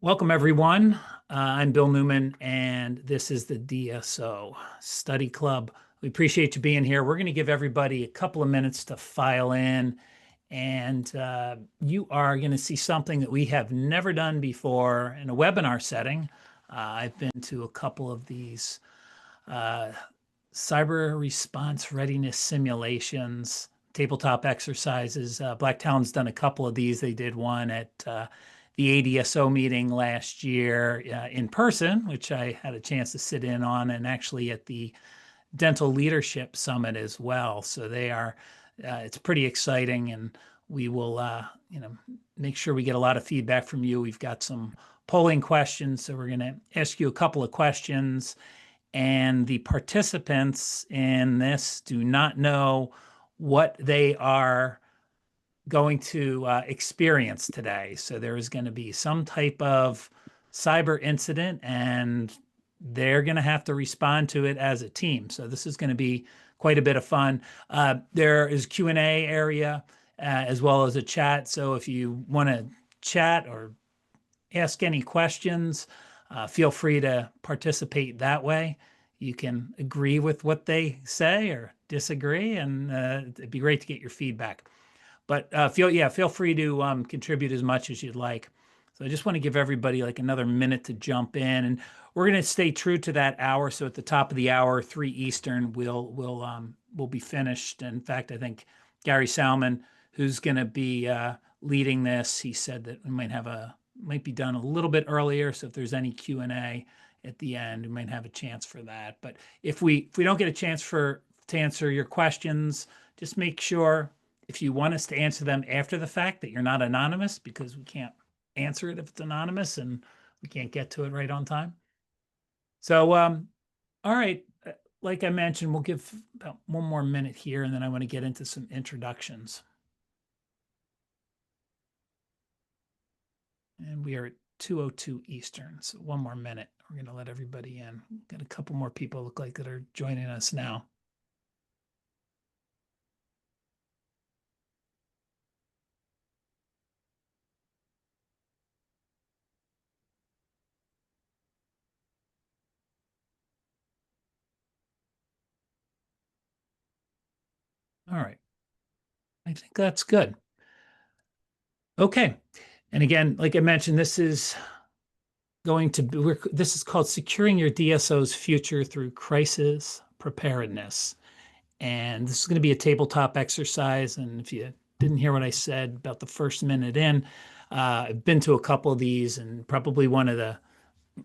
Welcome, everyone. I'm Bill Newman, and this is the DSO Study Club. We appreciate you being here. We're going to give everybody a couple of minutes to file in, and you are going to see something that we have never done before in a webinar setting. I've been to a couple of these cyber response readiness simulations, tabletop exercises. Black Talon's done a couple of these. They did one at the ADSO meeting last year in person, which I had a chance to sit in on, and actually at the Dental Leadership Summit as well. So they are, it's pretty exciting, and we will, make sure we get a lot of feedback from you. We've got some polling questions, so we're going to ask you a couple of questions, and the participants in this do not know what they are going to experience today. So there is going to be some type of cyber incident, and they're going to have to respond to it as a team. So this is going to be quite a bit of fun. There is Q&A area as well as a chat. So if you want to chat or ask any questions, feel free to participate that way. You can agree with what they say or disagree, and it'd be great to get your feedback. But feel free to contribute as much as you'd like. So I just want to give everybody like another minute to jump in, and we're going to stay true to that hour. So at the top of the hour, 3 Eastern, we'll be finished. In fact, I think Gary Salman, who's going to be leading this, he said that we might be done a little bit earlier. So if there's any Q&A at the end, we might have a chance for that. But if we don't get a chance to answer your questions, just make sure, if you want us to answer them after the fact, that you're not anonymous, because we can't answer it if it's anonymous and we can't get to it right on time. So, all right, like I mentioned, we'll give about one more minute here, and then I want to get into some introductions. And we are at 2:02 Eastern, so one more minute. We're going to let everybody in. Got a couple more people look like that are joining us now. All right. I think that's good. Okay. And again, like I mentioned, this is this is called Securing Your DSO's Future Through Crisis Preparedness. And this is going to be a tabletop exercise. And if you didn't hear what I said about the first minute in, I've been to a couple of these, and probably one of the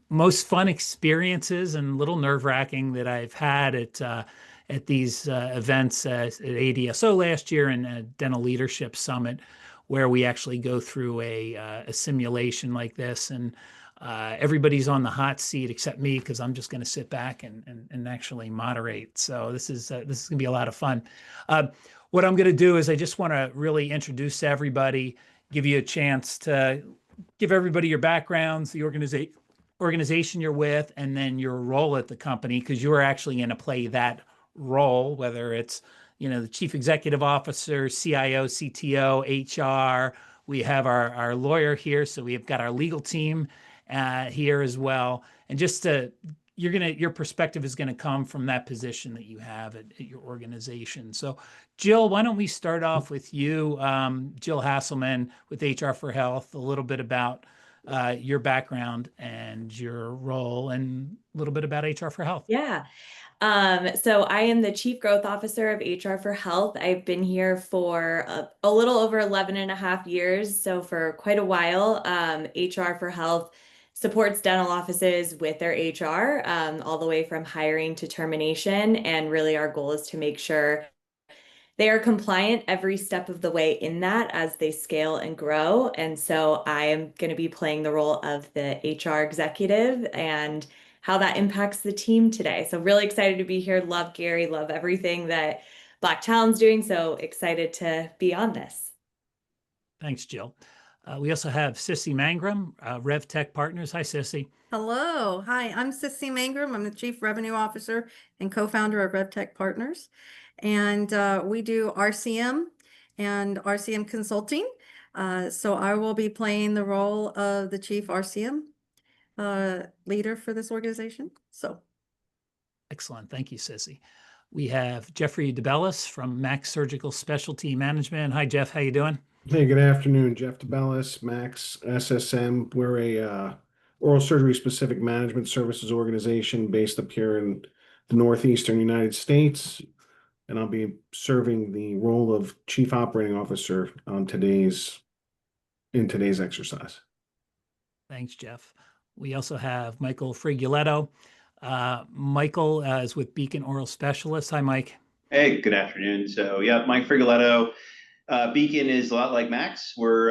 most fun experiences and a little nerve-wracking that I've had at these events at ADSO last year and a Dental Leadership Summit, where we actually go through a simulation like this, and everybody's on the hot seat except me, because I'm just going to sit back and actually moderate. So this is going to be a lot of fun. What I'm going to do is I just want to really introduce everybody, give you a chance to give everybody your backgrounds, the organization you're with, and then your role at the company, because you're actually going to play that role, whether it's the chief executive officer, CIO, CTO, HR. We have our lawyer here, so we've got our legal team here as well. And just your perspective is going to come from that position that you have at your organization. So Jill, why don't we start off with you, Jill Hasselmann with HR for Health, a little bit about your background and your role, and a little bit about HR for Health. Yeah. So I am the Chief Growth Officer of HR for Health. I've been here for a little over 11 and a half years, so for quite a while. HR for Health supports dental offices with their HR, all the way from hiring to termination. And really our goal is to make sure they are compliant every step of the way in that as they scale and grow. And so I am going to be playing the role of the HR executive and how that impacts the team today. So really excited to be here. Love Gary, love everything that Black Talon's doing. So excited to be on this. Thanks, Jill. We also have Cissy Mangrum, RevTech Partners. Hi, Cissy. Hello. Hi, I'm Cissy Mangrum. I'm the Chief Revenue Officer and co-founder of RevTech Partners. And we do RCM and RCM consulting. So I will be playing the role of the chief RCM leader for this organization. So Excellent. Thank you, Cissy. We have Jeffrey DeBellis from Max Surgical Specialty Management. Hi, Jeff. How you doing? Hey, good afternoon, Jeff DeBellis, Max SSM. We're a oral surgery specific management services organization based up here in the northeastern United States. And I'll be serving the role of Chief Operating Officer on today's exercise. Thanks, Jeff. We also have Michael Friguletto. Michael is with Beacon Oral Specialists. Hi, Mike. Hey, good afternoon. So yeah, Mike Friguletto. Beacon is a lot like Max. We're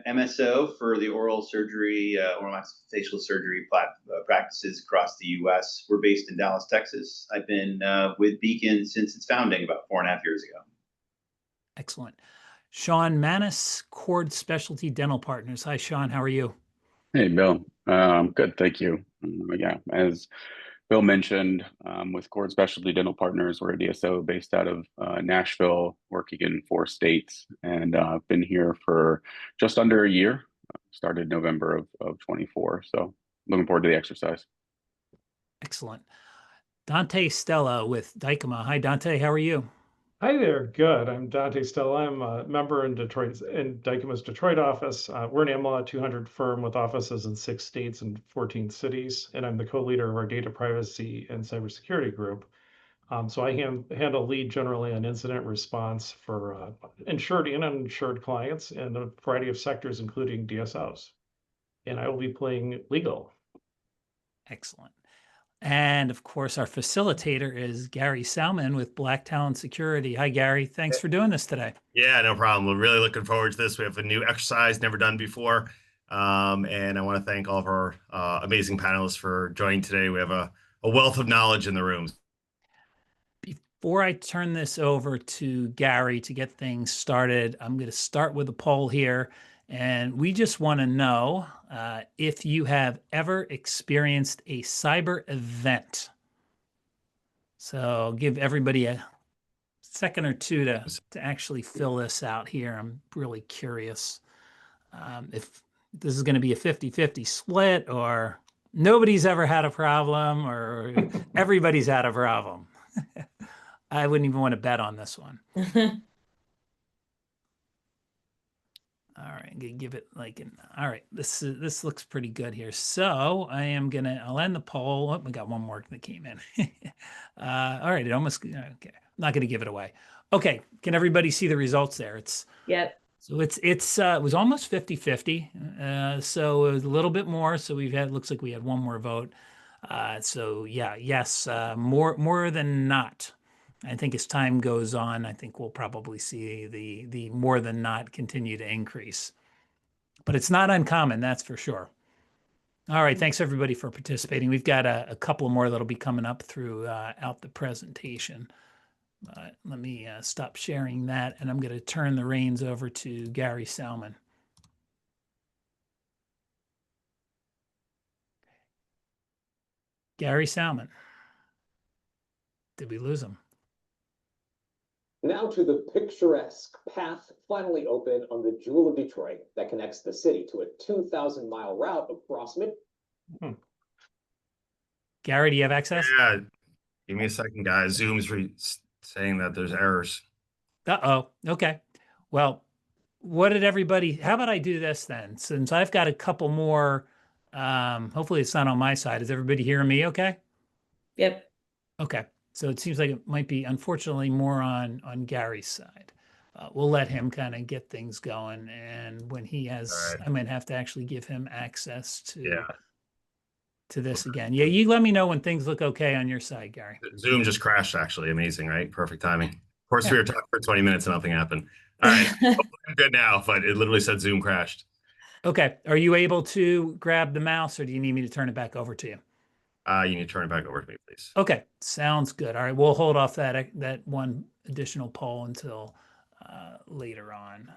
MSO for the oral surgery, oral maxillofacial surgery practices across the U.S. We're based in Dallas, Texas. I've been with Beacon since its founding about 4.5 years ago. Excellent. Shawn Manis, Chord Specialty Dental Partners. Hi, Shawn. How are you? Hey, Bill. Good, thank you. Yeah, as Bill mentioned, with Chord Specialty Dental Partners, we're a DSO based out of Nashville, working in 4 states, and I've been here for just under a year. Started November of 24, so looking forward to the exercise. Excellent. Dante Stella with Dykema. Hi, Dante. How are you? Hi there. Good. I'm Dante Stella. I'm a member in Dykema's Detroit office. We're an AmLaw 200 firm with offices in 6 states and 14 cities, and I'm the co-leader of our data privacy and cybersecurity group. So I handle lead generally on incident response for insured and uninsured clients in a variety of sectors, including DSOs. And I will be playing legal. Excellent. And of course, our facilitator is Gary Salman with Black Talon Security. Hi, Gary. Thanks for doing this today. Yeah, no problem. We're really looking forward to this. We have a new exercise never done before. And I want to thank all of our amazing panelists for joining today. We have a wealth of knowledge in the room. Before I turn this over to Gary to get things started, I'm going to start with a poll here. And we just want to know if you have ever experienced a cyber event. So I'll give everybody a second or two to actually fill this out here. I'm really curious if this is going to be a 50-50 split, or nobody's ever had a problem, or everybody's had a problem. I wouldn't even want to bet on this one. All right, I'm gonna give it like all right, this looks pretty good here. So I'll end the poll. Oh, we got one more that came in. All right, okay. I'm not gonna give it away. Okay, can everybody see the results there? Yep. So it was almost 50-50. So it was a little bit more. So looks like we had one more vote. So yeah, yes, more than not. I think as time goes on, I think we'll probably see the more than not continue to increase. But it's not uncommon, that's for sure. All right, thanks everybody for participating. We've got a couple more that'll be coming up throughout the presentation. Let me stop sharing that, and I'm going to turn the reins over to Gary Salman. Gary Salman. Did we lose him? Now to the picturesque path finally open on the Jewel of Detroit that connects the city to a 2,000-mile route across mid. Gary, do you have access? Yeah, give me a second, guys. Zoom's saying that there's errors. Uh-oh. Okay. Well, how about I do this then? Since I've got a couple more, hopefully it's not on my side. Is everybody hearing me okay? Yep. Okay. So it seems like it might be, unfortunately, more on Gary's side. We'll let him kind of get things going. And when he has, right. I might have to actually give him access to this Okay. again. Yeah, you let me know when things look okay on your side, Gary. Zoom just crashed, actually. Amazing, right? Perfect timing. Of course, Yeah. we were talking for 20 minutes and nothing happened. All right. I'm good now, but it literally said Zoom crashed. Okay. Are you able to grab the mouse, or do you need me to turn it back over to you? You need to turn it back over to me, please. Okay, sounds good. All right, we'll hold off that one additional poll until later on.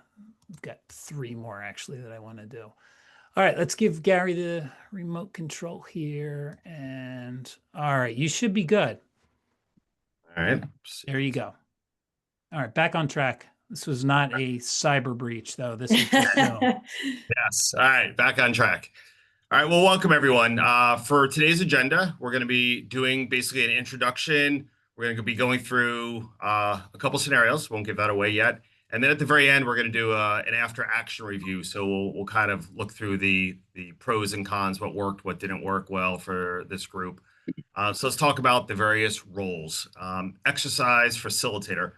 We've got 3 more actually that I want to do. All right, let's give Gary the remote control here. And all right, you should be good. All right. There you go. All right, back on track. This was not a cyber breach, though. This is just Zoom. Yes. All right, back on track. All right, well, welcome everyone. For today's agenda, we're going to be doing basically an introduction. We're going to be going through a couple scenarios. Won't give that away yet. And then at the very end, we're going to do an after action review. So we'll kind of look through the pros and cons, what worked, what didn't work well for this group. So let's talk about the various roles. Exercise facilitator.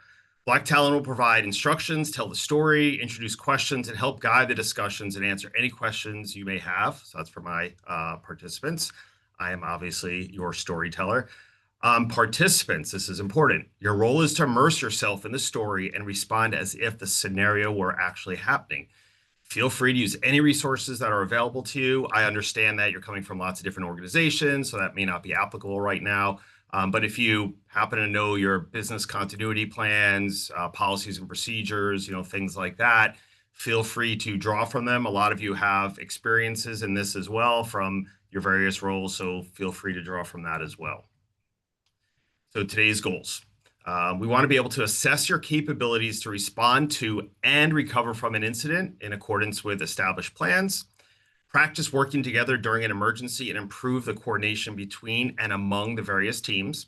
Black Talon will provide instructions, tell the story, introduce questions, and help guide the discussions and answer any questions you may have. So that's for my participants. I am obviously your storyteller. Participants, this is important. Your role is to immerse yourself in the story and respond as if the scenario were actually happening. Feel free to use any resources that are available to you. I understand that you're coming from lots of different organizations, so that may not be applicable right now. But if you happen to know your business continuity plans, policies and procedures, things like that, feel free to draw from them. A lot of you have experiences in this as well from your various roles, so feel free to draw from that as well. So today's goals. We want to be able to assess your capabilities to respond to and recover from an incident in accordance with established plans. Practice working together during an emergency and improve the coordination between and among the various teams.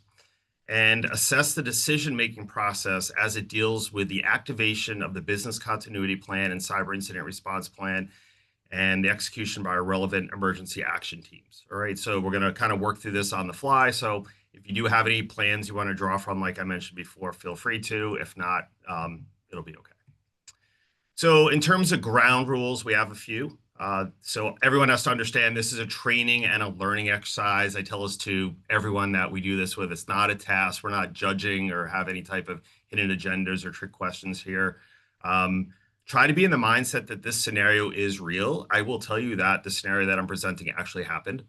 And assess the decision-making process as it deals with the activation of the business continuity plan and cyber incident response plan and the execution by our relevant emergency action teams. All right, so we're going to kind of work through this on the fly. So if you do have any plans you want to draw from, like I mentioned before, feel free to. If not, it'll be okay. So in terms of ground rules, we have a few. So everyone has to understand this is a training and a learning exercise. I tell this to everyone that we do this with. It's not a task. We're not judging or have any type of hidden agendas or trick questions here. Try to be in the mindset that this scenario is real. I will tell you that the scenario that I'm presenting actually happened.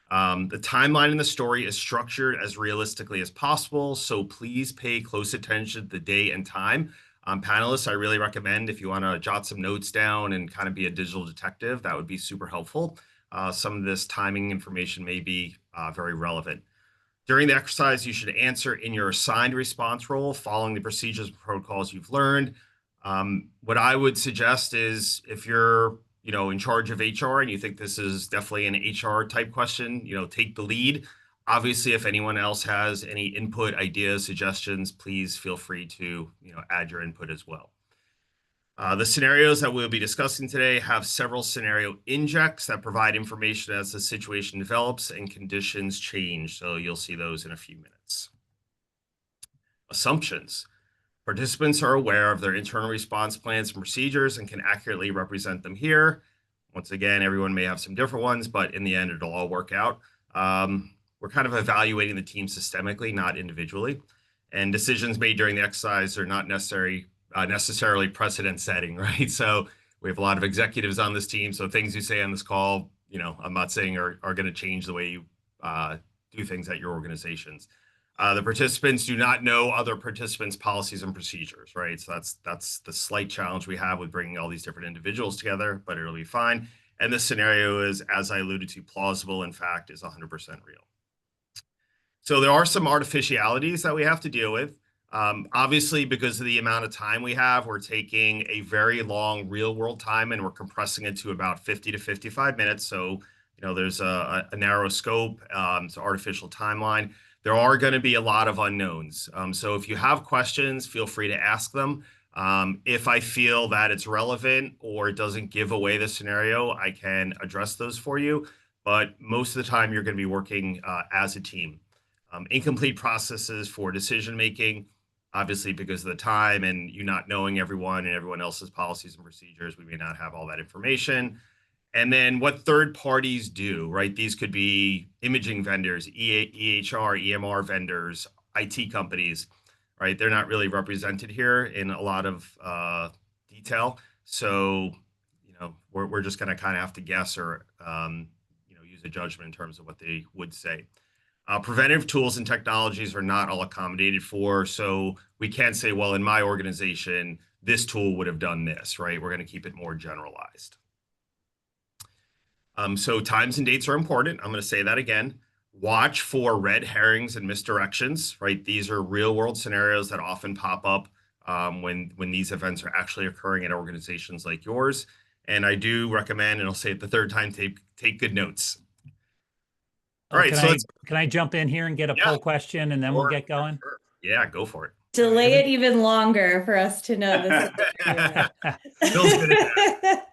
The timeline in the story is structured as realistically as possible, so please pay close attention to the day and time. Panelists, I really recommend if you want to jot some notes down and kind of be a digital detective, that would be super helpful. Some of this timing information may be very relevant. During the exercise, you should answer in your assigned response role, following the procedures and protocols you've learned. What I would suggest is if you're in charge of HR and you think this is definitely an HR type question, take the lead. Obviously, if anyone else has any input, ideas, suggestions, please feel free to add your input as well. The scenarios that we'll be discussing today have several scenario injects that provide information as the situation develops and conditions change. So you'll see those in a few minutes. Assumptions. Participants are aware of their internal response plans and procedures and can accurately represent them here. Once again, everyone may have some different ones, but in the end, it'll all work out. We're kind of evaluating the team systemically, not individually. And decisions made during the exercise are not necessarily precedent setting, right? So we have a lot of executives on this team. So things you say on this call, I'm not saying are going to change the way you do things at your organizations. The participants do not know other participants' policies and procedures, right? So that's the slight challenge we have with bringing all these different individuals together, but it'll be fine. And this scenario is, as I alluded to, plausible, in fact, is 100% real. So there are some artificialities that we have to deal with. Obviously, because of the amount of time we have, we're taking a very long real world time and we're compressing it to about 50 to 55 minutes. So, there's a narrow scope, it's an artificial timeline. There are going to be a lot of unknowns. So if you have questions, feel free to ask them. If I feel that it's relevant or it doesn't give away the scenario, I can address those for you. But most of the time, you're going to be working as a team. Incomplete processes for decision making, obviously because of the time and you not knowing everyone and everyone else's policies and procedures, we may not have all that information. And then what third parties do, right? These could be imaging vendors, EHR, EMR vendors, IT companies, right? They're not really represented here in a lot of detail. So, we're just going to kind of have to guess or, use a judgment in terms of what they would say. Preventive tools and technologies are not all accommodated for. So we can't say, well, in my organization, this tool would have done this, right? We're going to keep it more generalized. So times and dates are important. I'm going to say that again. Watch for red herrings and misdirections, right? These are real world scenarios that often pop up when these events are actually occurring at organizations like yours. And I do recommend, and I'll say it the third time, take good notes. All right, so can I jump in here and get a poll question and then we'll get going? Sure. Yeah, go for it. Delay it even longer for us to know this. Bill's good at that.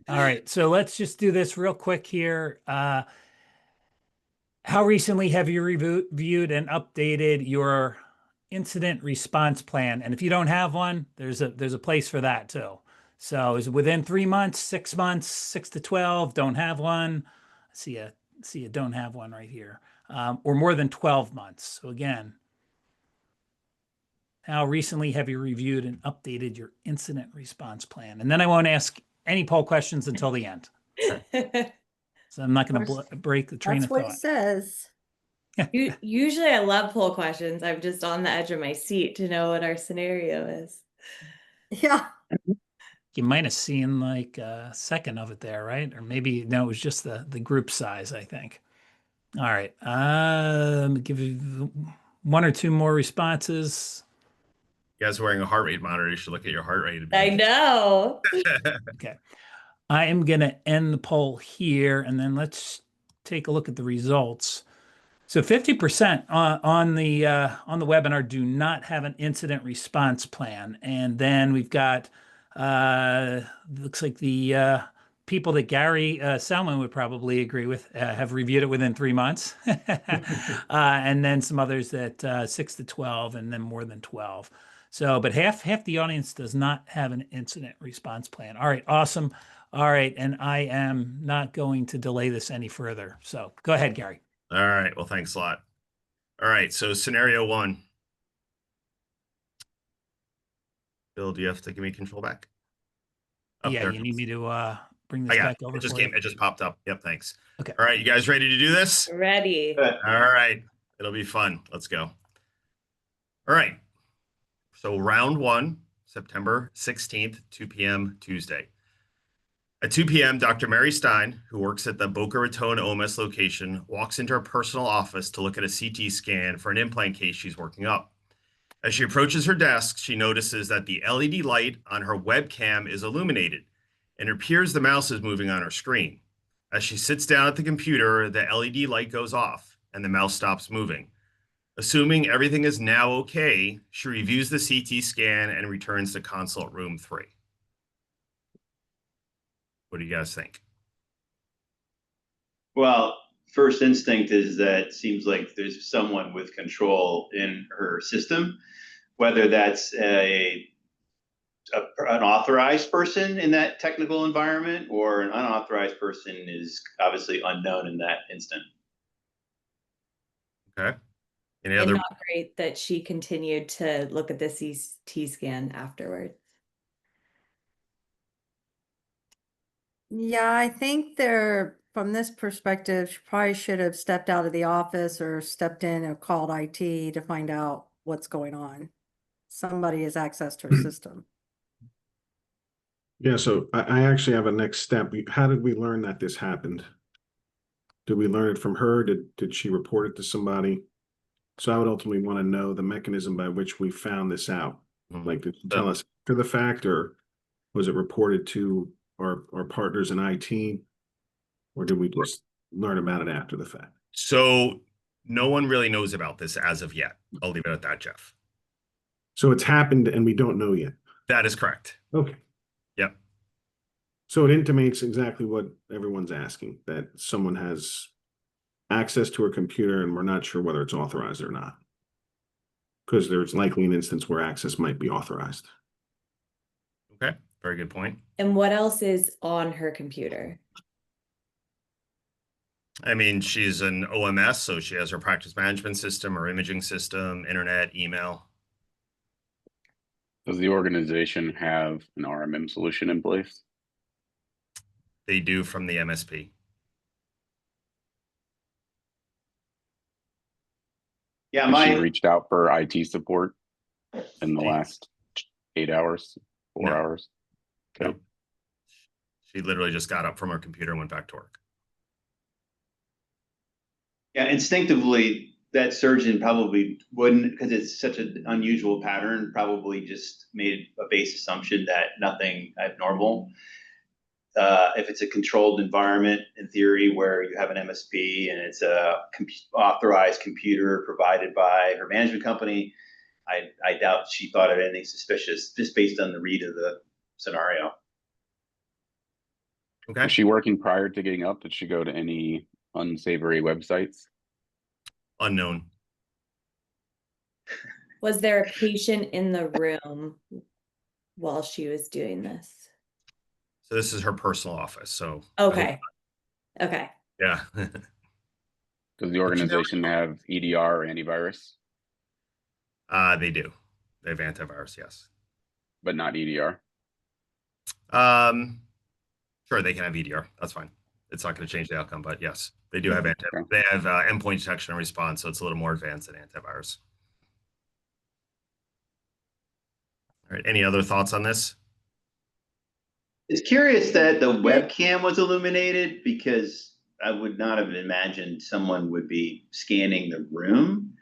All right, so let's just do this real quick here. How recently have you reviewed and updated your incident response plan? And if you don't have one, there's a place for that too. So is it within 3 months, 6 months, 6 to 12? Don't have one. See you don't have one right here. Or more than 12 months. So again, how recently have you reviewed and updated your incident response plan? And then I won't ask any poll questions until the end. So I'm not going to break the train of That's what thought. it says. Usually I love poll questions. I'm just on the edge of my seat to know what our scenario is. Yeah. You might have seen like a second of it there, right? Or maybe, no, it was just the group size, I think. All right. Give you 1 or 2 more responses. You guys are wearing a heart rate monitor. You should look at your heart rate. I know. Okay. I am going to end the poll here, and then let's take a look at the results. So 50% on the webinar do not have an incident response plan. And then we've got, looks like the people that Gary Salman would probably agree with have reviewed it within 3 months. And then some others that 6 to 12 and then more than 12. So, but half the audience does not have an incident response plan. All right, awesome. All right, and I am not going to delay this any further. So go ahead, Gary. All right, well, thanks a lot. All right, so scenario 1. Bill, do you have to give me control back? Oh, Yeah, you need me to bring this back over. It just popped up. Yep, thanks. Okay. All right, you guys ready to do this? Ready. All right, it'll be fun. Let's go. All right. So round 1, September 16th, 2 p.m. Tuesday. At 2 p.m., Dr. Mary Stein, who works at the Boca Raton OMS location, walks into her personal office to look at a CT scan for an implant case she's working up. As she approaches her desk, she notices that the LED light on her webcam is illuminated, and it appears the mouse is moving on her screen. As she sits down at the computer, the LED light goes off, and the mouse stops moving. Assuming everything is now okay, she reviews the CT scan and returns to consult room 3. What do you guys think? Well, first instinct is that seems like there's someone with control in her system, whether that's an authorized person in that technical environment or an unauthorized person is obviously unknown in that instant. Okay. And not great that she continued to look at the CT scan afterwards. Yeah, I think from this perspective, she probably should have stepped out of the office or stepped in and called IT to find out what's going on. Somebody has access to her system. Yeah, so I actually have a next step. How did we learn that this happened? Did we learn it from her? Did she report it to somebody? So I would ultimately want to know the mechanism by which we found this out. Like, did you tell us after the fact, or was it reported to our partners in IT, or did we just learn about it after the fact? So no one really knows about this as of yet. I'll leave it at that, Jeff. So it's happened and we don't know yet. That is correct. Okay. Yep. So it intimates exactly what everyone's asking, that someone has access to a computer and we're not sure whether it's authorized or not. Because there's likely an instance where access might be authorized. Okay, very good point. And what else is on her computer? I mean, she's an OMS, so she has her practice management system, her imaging system, internet, email. Does the organization have an RMM solution in place? They do from the MSP. Yeah, Has she reached out for IT support in the last 8 hours, 4 hours? Okay. No. She literally just got up from her computer and went back to work. Yeah, instinctively, that surgeon probably wouldn't, because it's such an unusual pattern, probably just made a base assumption that nothing abnormal. If it's a controlled environment, in theory, where you have an MSP and it's a authorized computer provided by her management company, I doubt she thought of anything suspicious just based on the read of the scenario. Okay. Was she working prior to getting up? Did she go to any unsavory websites? Unknown. Was there a patient in the room while she was doing this? So this is her personal office. So Okay. Okay. yeah. Does the organization have EDR or antivirus? They do. They have antivirus, yes. But not EDR? Sure, they can have EDR. That's fine. It's not going to change the outcome, but yes, they do have Okay. they have endpoint detection and response, so it's a little more advanced than antivirus. All right. Any other thoughts on this? It's curious that the webcam was illuminated, because I would not have imagined someone would be scanning the room.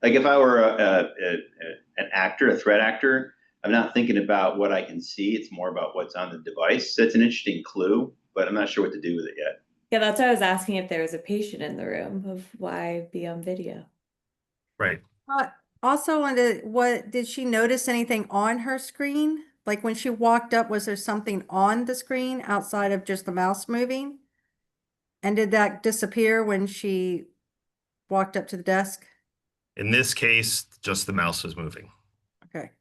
Like if I were an actor, a threat actor, I'm not thinking about what I can see. It's more about what's on the device. That's an interesting clue, but I'm not sure what to do with it yet. Yeah, that's why I was asking if there was a patient in the room, of why be on video. Right. Also, what did she notice anything on her screen? Like when she walked up, was there something on the screen outside of just the mouse moving? And did that disappear when she walked up to the desk? In this case, just the mouse was moving. Okay.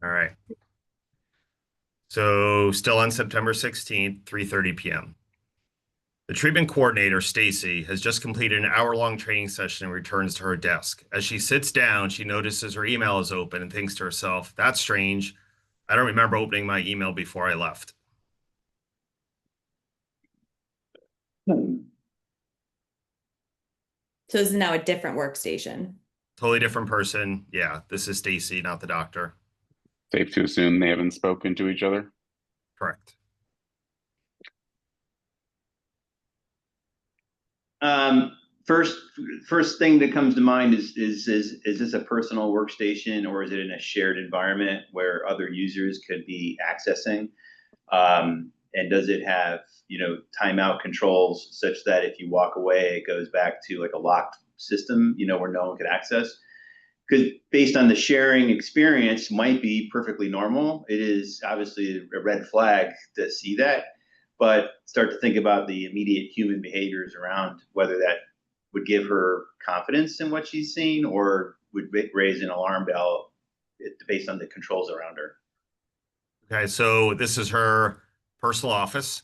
All right. So still on September 16th, 3:30 p.m. The treatment coordinator, Stacy, has just completed an hour-long training session and returns to her desk. As she sits down, she notices her email is open and thinks to herself, "That's strange. I don't remember opening my email before I left." So this is now a different workstation. Totally different person. Yeah, this is Stacy, not the doctor. Safe to assume they haven't spoken to each other? Correct. First thing that comes to mind is this a personal workstation, or is it in a shared environment where other users could be accessing? And does it have, timeout controls such that if you walk away, it goes back to like a locked system, where no one can access? Because based on the sharing experience, might be perfectly normal. It is obviously a red flag to see that, but start to think about the immediate human behaviors around whether that would give her confidence in what she's seen, or would raise an alarm bell based on the controls around her. Okay, so this is her personal office.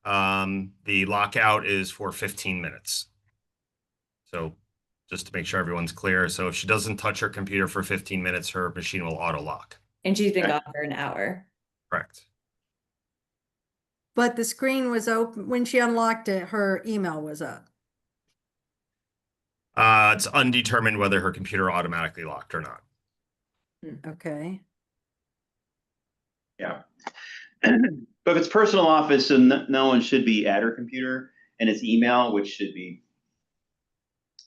The lockout is for 15 minutes. So just to make sure everyone's clear. So if she doesn't touch her computer for 15 minutes, her machine will auto lock. And she's been gone for an hour. Correct. But the screen was open when she unlocked it, her email was up. It's undetermined whether her computer automatically locked or not. Okay. Yeah. But if it's personal office, so no one should be at her computer, and it's email, which should be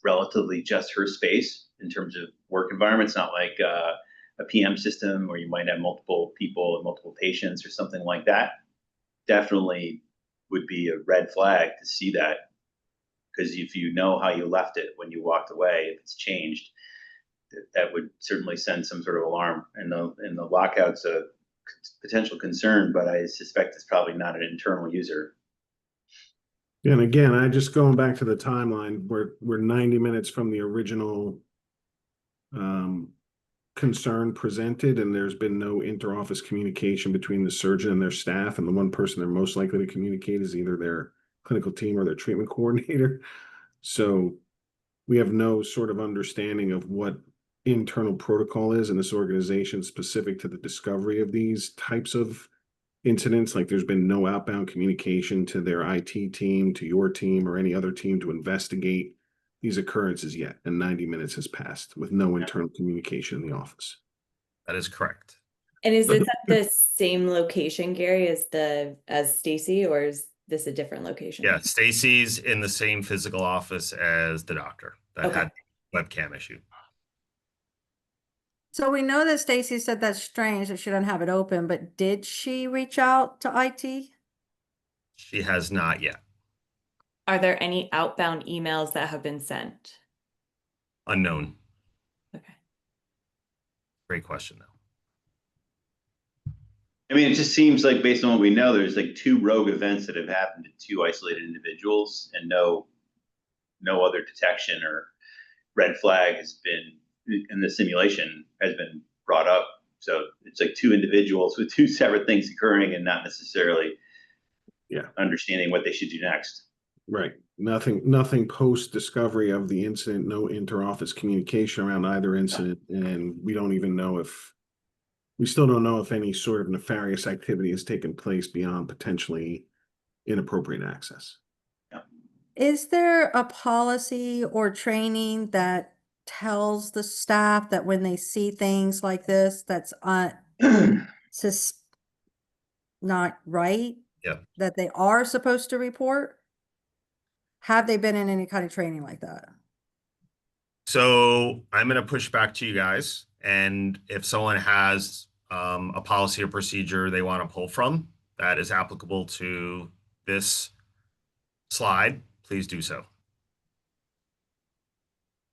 relatively just her space in terms of work environment. It's not like a PM system where you might have multiple people and multiple patients or something like that. Definitely would be a red flag to see that, because if you know how you left it when you walked away, if it's changed, that would certainly send some sort of alarm. And the lockout's a potential concern, but I suspect it's probably not an internal user. And again, I just going back to the timeline, we're 90 minutes from the original concern presented, and there's been no inter-office communication between the surgeon and their staff, and the one person they're most likely to communicate is either their clinical team or their treatment coordinator. So we have no sort of understanding of what internal protocol is in this organization specific to the discovery of these types of incidents. Like there's been no outbound communication to their IT team, to your team, or any other team to investigate these occurrences yet. And 90 minutes has passed with no internal communication in the office. That is correct. And is this at the same location, Gary, as Stacy, or is this a different location? Yeah, Stacy's in the same physical office as the doctor that Okay. had the webcam issue. So we know that Stacy said that's strange that she doesn't have it open, but did she reach out to IT? She has not yet. Are there any outbound emails that have been sent? Unknown. Okay. Great question, though. I mean, it just seems like based on what we know, there's like 2 rogue events that have happened to 2 isolated individuals, and no other detection or red flag has been in the simulation has been brought up. So it's like 2 individuals with 2 separate things occurring and not necessarily understanding what they should do next. Right. Nothing post discovery of the incident, no inter-office communication around either incident, and we still don't know if any sort of nefarious activity has taken place beyond potentially inappropriate access. Is there a policy or training that tells the staff that when they see things like this, that's not right? Yeah. That they are supposed to report? Have they been in any kind of training like that? So I'm going to push back to you guys. And if someone has a policy or procedure they want to pull from that is applicable to this slide, please do so.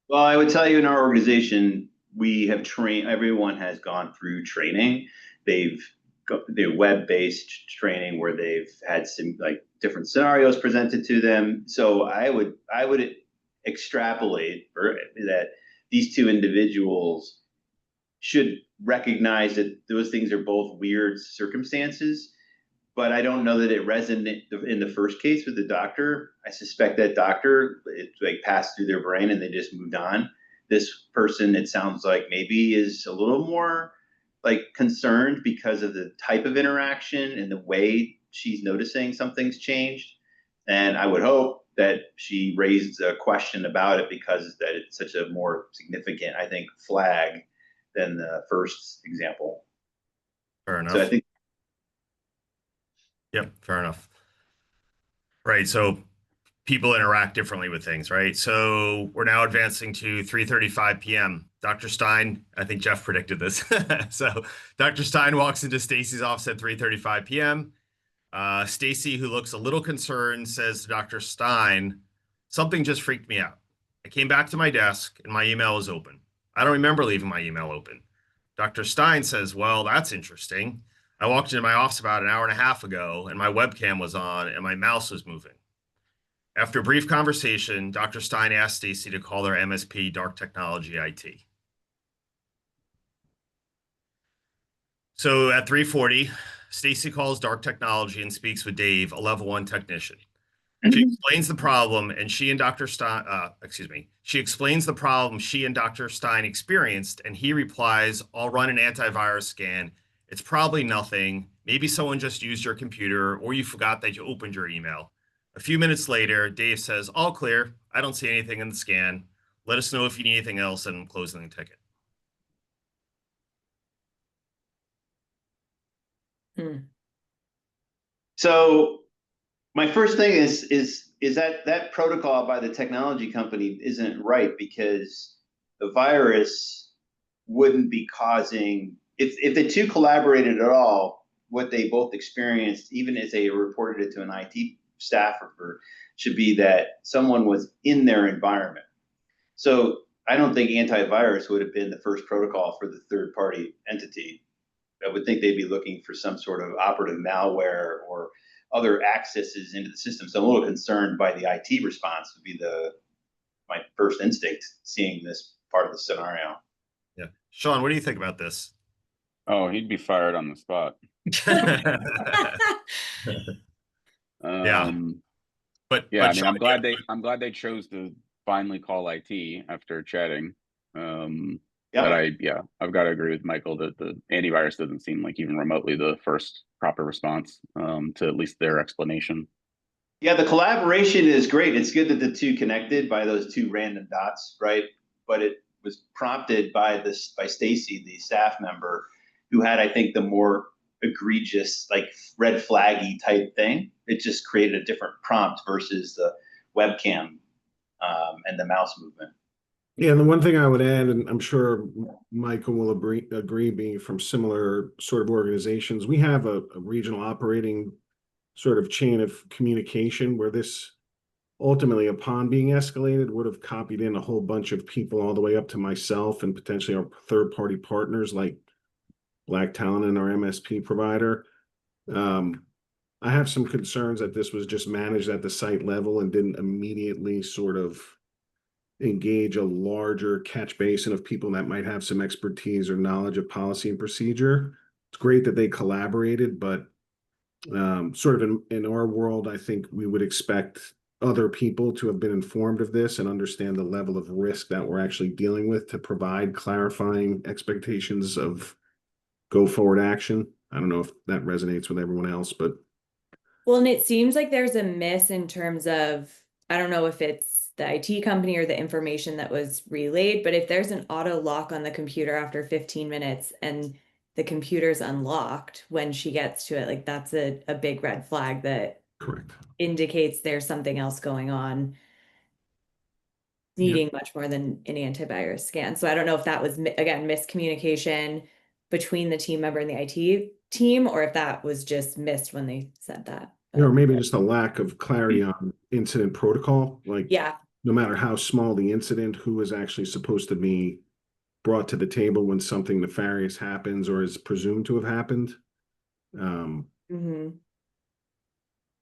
Well, I would tell you in our organization, we have trained, everyone has gone through training. They're web-based training where they've had some like different scenarios presented to them. So I would extrapolate that these 2 individuals should recognize that those things are both weird circumstances, but I don't know that it resonated in the first case with the doctor. I suspect that doctor, it like passed through their brain and they just moved on. This person, it sounds like maybe is a little more like concerned because of the type of interaction and the way she's noticing something's changed. And I would hope that she raised a question about it because that it's such a more significant, I think, flag than the first example. Fair enough. So I think. Yep, fair enough. Right, so people interact differently with things, right? So we're now advancing to 3:35 p.m. Dr. Stein, I think Jeff predicted this. So Dr. Stein walks into Stacy's office at 3:35 p.m. Stacy, who looks a little concerned, says to Dr. Stein, "Something just freaked me out. I came back to my desk and my email was open. I don't remember leaving my email open." Dr. Stein says, "Well, that's interesting. I walked into my office about an hour and a half ago and my webcam was on and my mouse was moving." After a brief conversation, Dr. Stein asked Stacy to call their MSP, Dark Technology IT. So at 3:40, Stacy calls Dark Technology and speaks with Dave, a level 1 technician. She explains the problem and she explains the problem she and Dr. Stein experienced, and he replies, "I'll run an antivirus scan. It's probably nothing. Maybe someone just used your computer or you forgot that you opened your email." A few minutes later, Dave says, "All clear. I don't see anything in the scan. Let us know if you need anything else," and I'm closing the ticket. So my first thing is that protocol by the technology company isn't right, because the virus wouldn't be causing, if the 2 collaborated at all, what they both experienced, even as they reported it to an IT staffer, should be that someone was in their environment. So I don't think antivirus would have been the first protocol for the 3rd-party entity. I would think they'd be looking for some sort of operative malware or other accesses into the system. So I'm a little concerned by the IT response would be my first instinct seeing this part of the scenario. Yeah. Shawn, what do you think about this? Oh, he'd be fired on the spot. Yeah. But I mean, Shawn, I'm glad they chose to finally call IT after chatting. Yeah. But I've got to agree with Michael that the antivirus doesn't seem like even remotely the first proper response to at least their explanation. Yeah, the collaboration is great. It's good that the 2 connected by those 2 random dots, right? But it was prompted by Stacy, the staff member, who had, I think, the more egregious, like red flaggy type thing. It just created a different prompt versus the webcam and the mouse movement. Yeah, and the one thing I would add, and I'm sure Michael will agree being from similar sort of organizations, we have a regional operating sort of chain of communication where this ultimately, upon being escalated, would have copied in a whole bunch of people all the way up to myself and potentially our third-party partners like Black Talon and our MSP provider. I have some concerns that this was just managed at the site level and didn't immediately sort of engage a larger catch basin of people that might have some expertise or knowledge of policy and procedure. It's great that they collaborated, but sort of in our world, I think we would expect other people to have been informed of this and understand the level of risk that we're actually dealing with to provide clarifying expectations of go forward action. I don't know if that resonates with everyone else, but. Well, and it seems like there's a miss in terms of, I don't know if it's the IT company or the information that was relayed, but if there's an auto lock on the computer after 15 minutes and the computer's unlocked when she gets to it, like that's a big red flag that Correct. indicates there's something else going on, needing much more than an antivirus scan. So I don't know if that was, again, miscommunication between the team member and the IT team, or if that was just missed when they said that. Or maybe just a lack of clarity on incident protocol. Like, yeah, no matter how small the incident, who is actually supposed to be brought to the table when something nefarious happens or is presumed to have happened.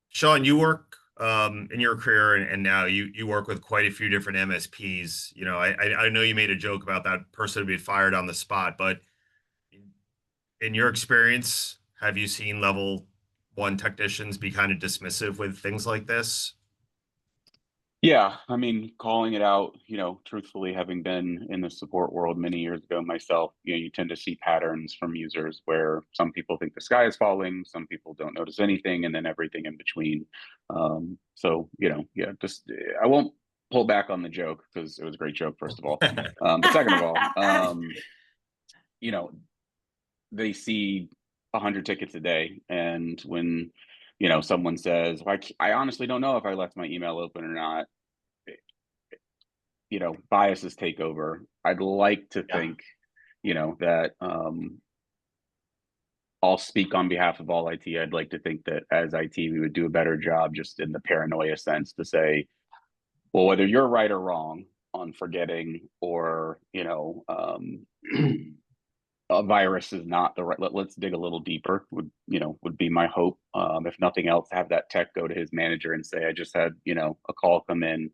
Shawn, you work in your career and now you work with quite a few different MSPs. You know, I know you made a joke about that person being fired on the spot, but in your experience, have you seen level 1 technicians be kind of dismissive with things like this? Yeah, I mean, calling it out, you know, truthfully, having been in the support world many years ago myself, you know, you tend to see patterns from users where some people think the sky is falling, some people don't notice anything, and then everything in between. So, you know, yeah, just I won't pull back on the joke because it was a great joke, first of all. But second of all, you know, they see 100 tickets a day, and when you know someone says, well, I honestly don't know if I left my email open or not, you know, biases take over. I'd like to think, you know, that I'll speak on behalf of all IT. I'd like to think that as IT, we would do a better job just in the paranoia sense to say, well, whether you're right or wrong on forgetting or, you know, a virus is not the right, let's dig a little deeper would be my hope. If nothing else, have that tech go to his manager and say, I just had, you know, a call come in.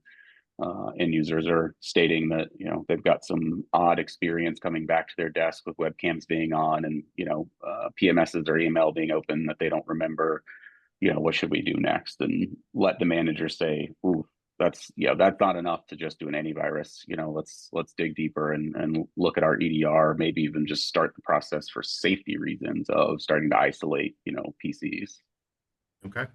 End users are stating that, you know, they've got some odd experience coming back to their desk with webcams being on and, you know, PMSs or email being open that they don't remember, you know, what should we do next? And let the manager say, ooh, that's not enough to just do an antivirus. You know, let's dig deeper and look at our EDR, maybe even just start the process for safety reasons of starting to isolate, you know, PCs. Okay.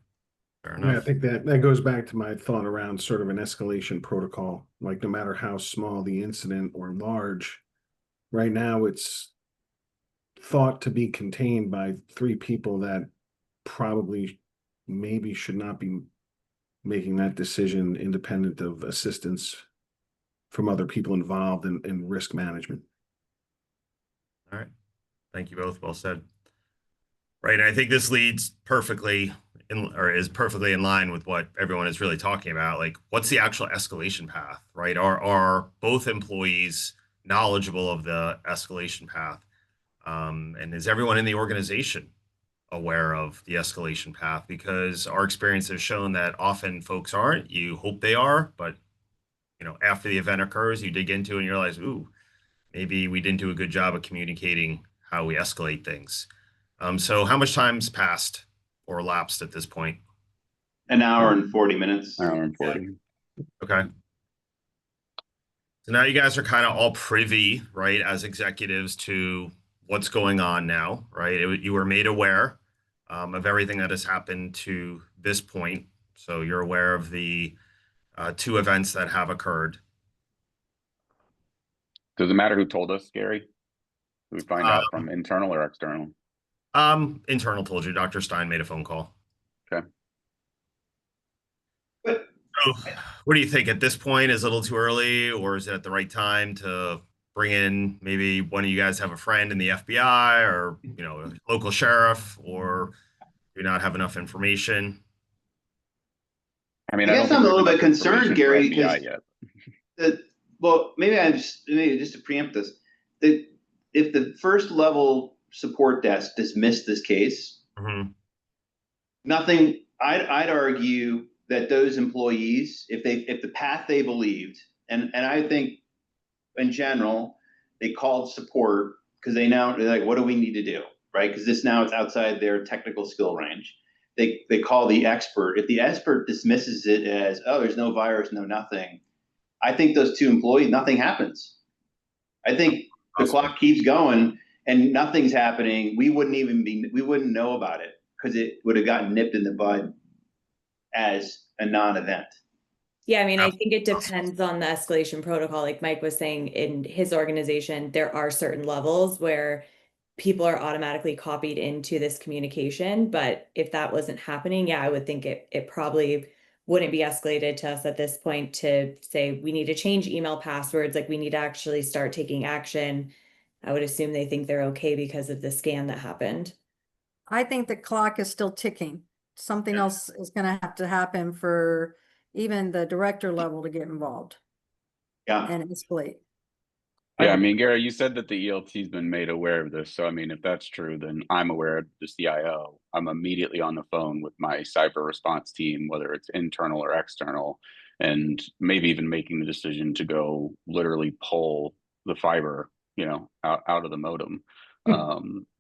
Yeah, I think that goes back to my thought around sort of an escalation protocol. Like, no matter how small the incident or large, right now it's thought to be contained by 3 people that probably maybe should not be making that decision independent of assistance from other people involved in risk management. All right. Thank you both. Well said. Right. And I think this leads perfectly is perfectly in line with what everyone is really talking about. Like, what's the actual escalation path, right? Are both employees knowledgeable of the escalation path? And is everyone in the organization aware of the escalation path? Because our experience has shown that often folks aren't. You hope they are, but you know, after the event occurs, you dig into it and you realize, ooh, maybe we didn't do a good job of communicating how we escalate things. So how much time's passed or elapsed at this point? An hour and 40 minutes. An hour and 40. Okay. So now you guys are kind of all privy, right, as executives to what's going on now, right? You were made aware of everything that has happened to this point. So you're aware of the 2 events that have occurred. Does it matter who told us, Gary? Do we find out from internal or external? Internal told you, Dr. Stein made a phone call. Okay. But So what do you think at this point? Is it a little too early, or is it at the right time to bring in, maybe one of you guys have a friend in the FBI or, you know, a local sheriff, or do you not have enough information? I mean, I I don't guess think I'm a we have little bit enough information concerned, for Gary, FBI because yet. well, maybe just to preempt this, that if the first level support desk dismissed this case, Mhm. nothing. I'd argue that those employees, if the path they believed, and I think in general they called support because they're like, what do we need to do, right? Because this now it's outside their technical skill range. They call the expert. If the expert dismisses it as, oh, there's no virus, no nothing, I think those two employees, nothing happens. I think the clock keeps going and nothing's happening. We wouldn't know about it because it would have gotten nipped in the bud as a non-event. Yeah, I mean, I think it depends on the escalation protocol. Like Mike was saying, in his organization, there are certain levels where people are automatically copied into this communication. But if that wasn't happening, yeah, I would think it probably wouldn't be escalated to us at this point to say we need to change email passwords, like we need to actually start taking action. I would assume they think they're okay because of the scan that happened. I think the clock is still ticking. Something else is gonna have to happen for even the director level to get involved Yeah. and escalate. Yeah, I mean, Gary, you said that the ELT's been made aware of this. So, I mean, if that's true, then I'm aware of the CIO. I'm immediately on the phone with my cyber response team, whether it's internal or external, and maybe even making the decision to go literally pull the fiber, you know, out of the modem,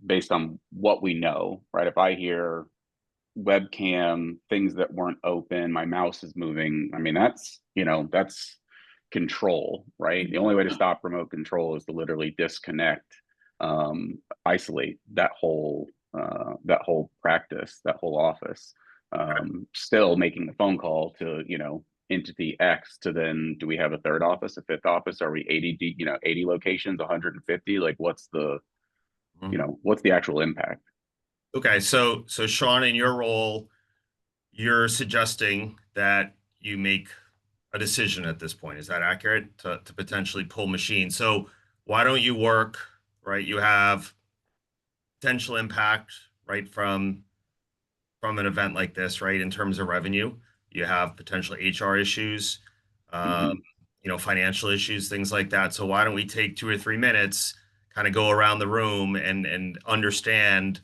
based on what we know, right? If I hear webcam, things that weren't open, my mouse is moving, I mean, that's, you know, that's control, right? The only way to stop remote control is to literally disconnect, isolate that whole practice, that whole office. Still making the phone call to, you know, entity X to then, do we have a third office, a fifth office? Are we 80 locations, 150? Like, what's the, you know, what's the actual impact? Okay, so Shawn, in your role, you're suggesting that you make a decision at this point. Is that accurate? To potentially pull machines. So why don't you work, right? You have potential impact, right, from an event like this, right? In terms of revenue, you have potential HR issues, you know, financial issues, things like that. So why don't we take 2 or 3 minutes, kind of go around the room and understand,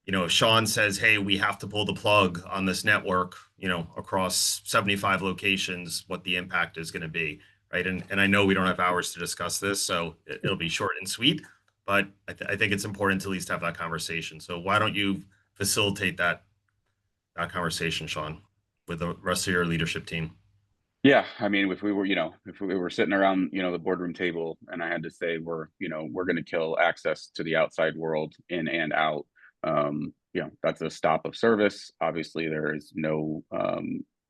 you know, if Shawn says, hey, we have to pull the plug on this network, you know, across 75 locations, what the impact is going to be, right? And I know we don't have hours to discuss this, so it'll be short and sweet, but I think it's important to at least have that conversation. So why don't you facilitate that conversation, Shawn, with the rest of your leadership team? Yeah, I mean, if we were, you know, if we were sitting around, you know, the boardroom table, and I had to say we're going to kill access to the outside world in and out, you know, that's a stop of service. Obviously, there is no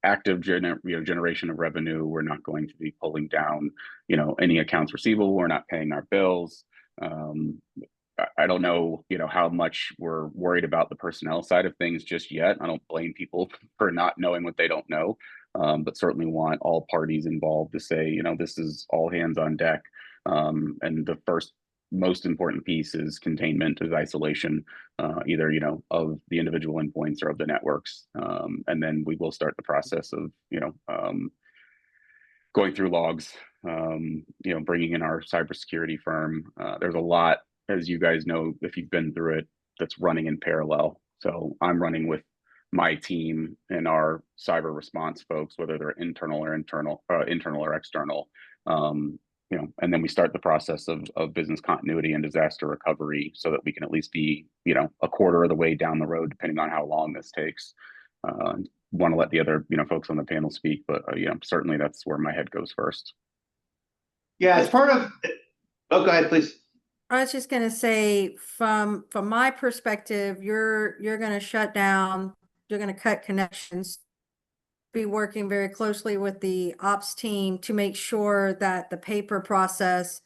active generation of revenue. We're not going to be pulling down, you know, any accounts receivable. We're not paying our bills. I don't know, you know, how much we're worried about the personnel side of things just yet. I don't blame people for not knowing what they don't know, but certainly want all parties involved to say, you know, this is all hands on deck. And the first most important piece is containment, is isolation, either, you know, of the individual endpoints or of the networks. And then we will start the process of, you know, going through logs, you know, bringing in our cybersecurity firm. There's a lot, as you guys know, if you've been through it, that's running in parallel. So I'm running with my team and our cyber response folks, whether they're internal or external. You know, and then we start the process of business continuity and disaster recovery, so that we can at least be, you know, a quarter of the way down the road, depending on how long this takes. Want to let the other, you know, folks on the panel speak, but you know, certainly that's where my head goes first. Yeah, as part of. Oh, go ahead, please. I was just gonna say, from my perspective, you're gonna shut down, you're gonna cut connections, be working very closely with the ops team to make sure that the paper process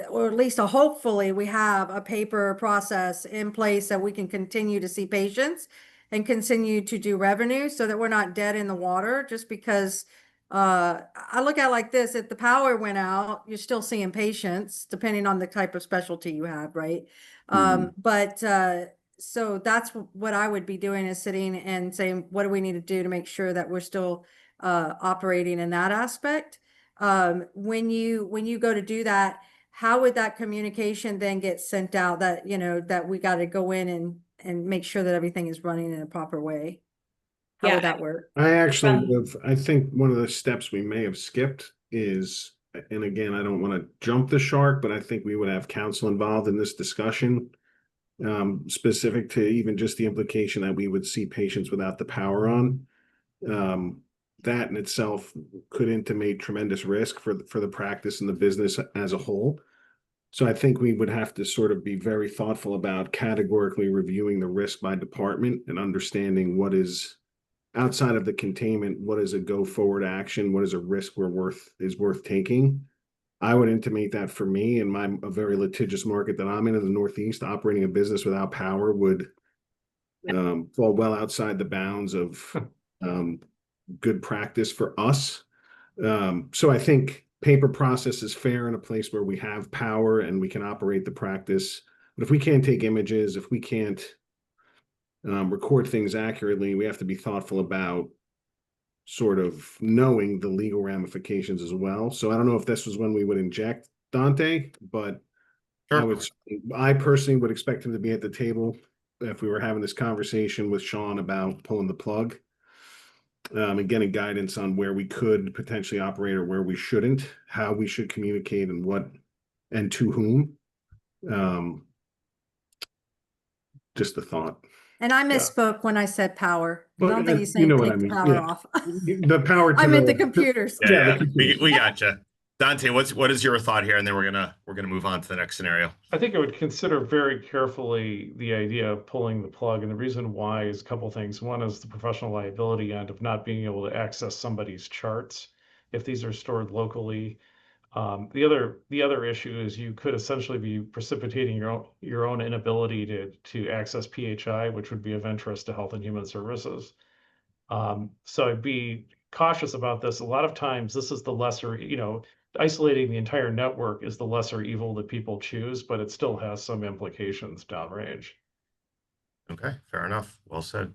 or at least hopefully we have a paper process in place that we can continue to see patients and continue to do revenue so that we're not dead in the water just because I look at it like this, if the power went out, you're still seeing patients depending on the type of specialty you have, right? But so that's what I would be doing, is sitting and saying, what do we need to do to make sure that we're still operating in that aspect? When you go to do that, how would that communication then get sent out that, you know, that we got to go in and make sure that everything is running in a proper way? How Yeah. would that work? I actually, I think one of the steps we may have skipped is, and again, I don't want to jump the shark, but I think we would have counsel involved in this discussion, specific to even just the implication that we would see patients without the power on. That in itself could intimate tremendous risk for the practice and the business as a whole. So I think we would have to sort of be very thoughtful about categorically reviewing the risk by department and understanding what is outside of the containment, what is a go forward action, what is a risk is worth taking. I would intimate that for me in a very litigious market that I'm in the Northeast, operating a business without power would fall well outside the bounds of good practice for us. So I think paper process is fair in a place where we have power and we can operate the practice. But if we can't take images, if we can't record things accurately, we have to be thoughtful about sort of knowing the legal ramifications as well. So I don't know if this was when we would inject Dante, but Sure. I personally would expect him to be at the table if we were having this conversation with Shawn about pulling the plug. And getting guidance on where we could potentially operate or where we shouldn't, how we should communicate and what and to whom. Just a thought. And I misspoke when I said power. I Well, don't think he's you saying know what take I the mean. power Yeah. off. The power to I meant the computers. Yeah, we gotcha. Dante, what is your thought here? And then we're gonna move on to the next scenario. I think I would consider very carefully the idea of pulling the plug, and the reason why is a couple things. One is the professional liability end of not being able to access somebody's charts if these are stored locally. The other issue is you could essentially be precipitating your own inability to access PHI, which would be of interest to Health and Human Services. So I'd be cautious about this. A lot of times, this is the lesser, isolating the entire network is the lesser evil that people choose, but it still has some implications downrange. Okay, fair enough. Well said.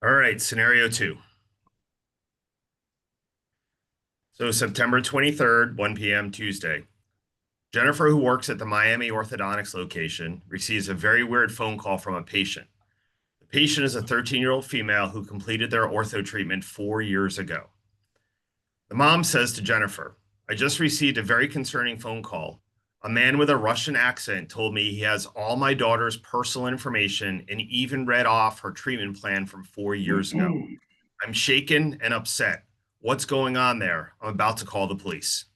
All right, scenario 2. So September 23rd, 1 p.m. Tuesday. Jennifer, who works at the Miami orthodontics location, receives a very weird phone call from a patient. The patient is a 13-year-old female who completed their ortho treatment 4 years ago. The mom says to Jennifer, "I just received a very concerning phone call. A man with a Russian accent told me he has all my daughter's personal information and even read off her treatment plan from 4 years ago. I'm shaken and upset. What's going on there? I'm about to call the police."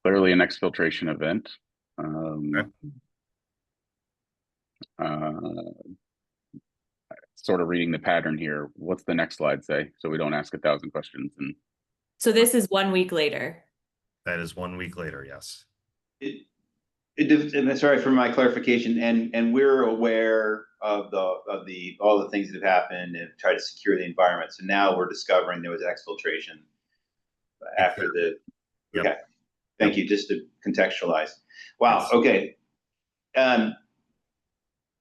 Clearly an exfiltration event. Okay. Sort of reading the pattern here. What's the next slide say? So we don't ask 1,000 questions. And So this is 1 week later. That is 1 week later, yes. And sorry for my clarification, and we're aware of all the things that have happened and try to secure the environment. So now we're discovering there was exfiltration after the. Yep. Okay, thank you. Just to contextualize. Wow. Okay.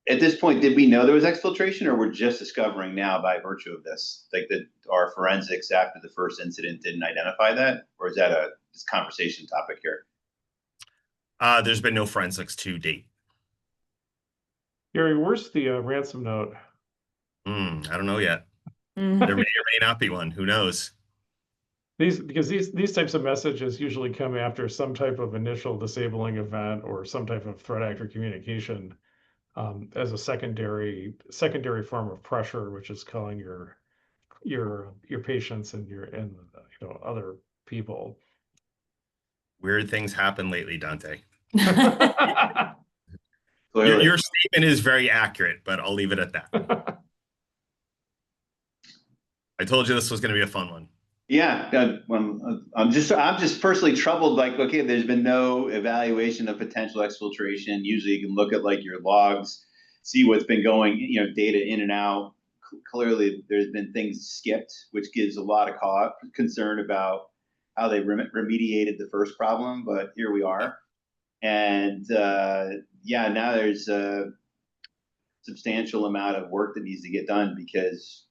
At this point, did we know there was exfiltration, or we're just discovering now by virtue of this, like that our forensics after the first incident didn't identify that, or is that this conversation topic here? There's been no forensics to date. Gary, where's the ransom note? I don't know yet. There may or may not be one. Who knows? Because these types of messages usually come after some type of initial disabling event or some type of threat actor communication, as a secondary form of pressure, which is calling your patients and other people. Weird things happen lately, Dante. Clearly. Your statement is very accurate, but I'll leave it at that. I told you this was going to be a fun one. Yeah, I'm just personally troubled. Like, okay, there's been no evaluation of potential exfiltration. Usually, you can look at like your logs, see what's been going, data in and out. Clearly, there's been things skipped, which gives a lot of concern about how they remediated the first problem. But here we are, and yeah, now there's a substantial amount of work that needs to get done because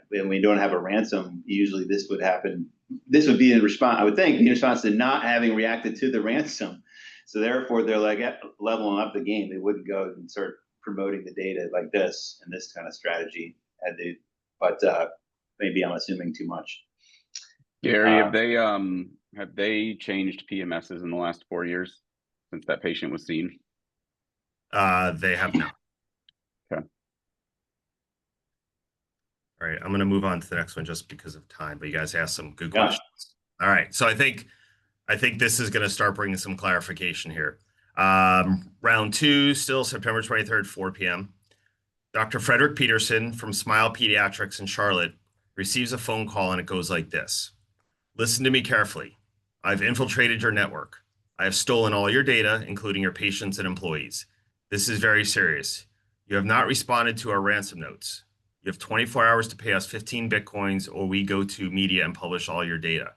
when we don't have a ransom, usually this would happen. This would be in response, I would think, in response to not having reacted to the ransom. So therefore, they're like leveling up the game. They wouldn't go and start promoting the data like this and this kind of strategy. But maybe I'm assuming too much. Gary, have they changed PMSs in the last 4 years since that patient was seen? They have not. Okay. All right, I'm going to move on to the next one just because of time, but you guys asked some good questions. All right, so I think this is going to start bringing some clarification here. Round 2, still September 23rd, 4 p.m. Dr. Frederick Peterson from Smile Pediatrics in Charlotte receives a phone call and it goes like this. Listen to me carefully. I've infiltrated your network. I have stolen all your data, including your patients and employees. This is very serious. You have not responded to our ransom notes. You have 24 hours to pay us 15 Bitcoins or we go to media and publish all your data.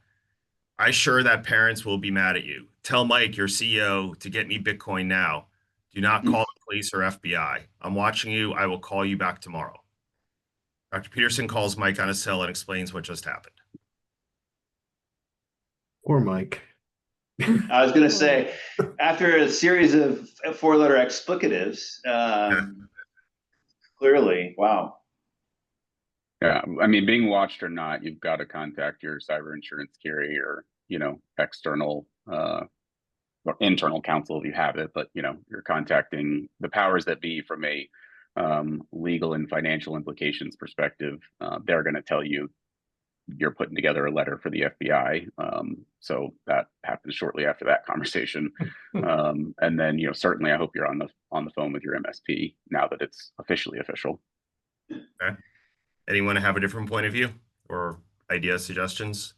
I'm sure that parents will be mad at you. Tell Mike, your CEO, to get me Bitcoin now. Do not call the police or FBI. I'm watching you. I will call you back tomorrow. Dr. Peterson calls Mike on his cell and explains what just happened. Poor Mike. I was going to say, after a series of 4-letter explicatives, clearly, wow. Yeah, I mean, being watched or not, you've got to contact your cyber insurance carrier, external or internal counsel if you have it, but you're contacting the powers that be from a legal and financial implications perspective. They're going to tell you you're putting together a letter for the FBI. So that happens shortly after that conversation. And then, certainly I hope you're on the phone with your MSP now that it's officially official. Okay. Anyone have a different point of view or ideas, suggestions?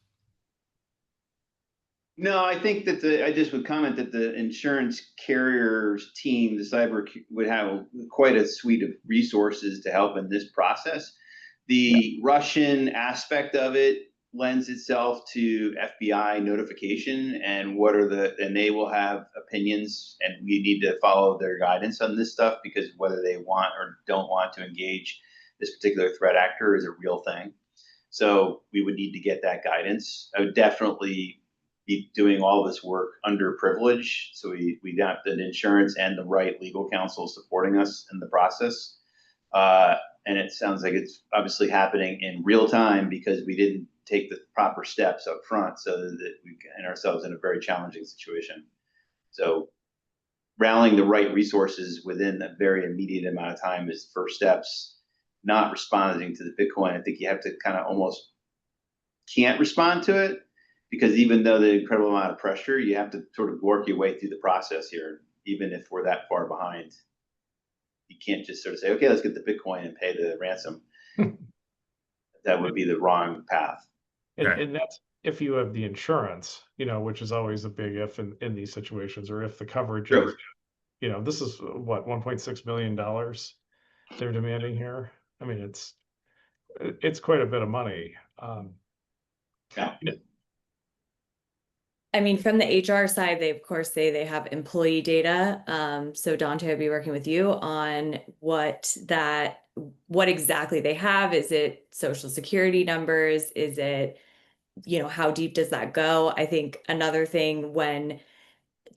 No, I think that I just would comment that the insurance carriers team, the cyber, would have quite a suite of resources to help in this process. The Russian aspect of it lends itself to FBI notification and and they will have opinions and we need to follow their guidance on this stuff because whether they want or don't want to engage this particular threat actor is a real thing. So we would need to get that guidance. I would definitely be doing all this work under privilege. So we got the insurance and the right legal counsel supporting us in the process. And it sounds like it's obviously happening in real time because we didn't take the proper steps up front so that we find ourselves in a very challenging situation. So rallying the right resources within a very immediate amount of time is first steps. Not responding to the Bitcoin, I think you have to kind of almost can't respond to it because even though the incredible amount of pressure, you have to sort of work your way through the process here, even if we're that far behind. You can't just sort of say, okay, let's get the Bitcoin and pay the ransom. That would be the wrong path. And that's if you have the insurance, which is always a big if in these situations, or if the coverage is, this is what, $1.6 million they're demanding here. I mean, it's quite a bit of money. Yeah. I mean, from the HR side, they of course say they have employee data. So Dante will be working with you on what exactly they have. Is it social security numbers? Is it, how deep does that go? I think another thing when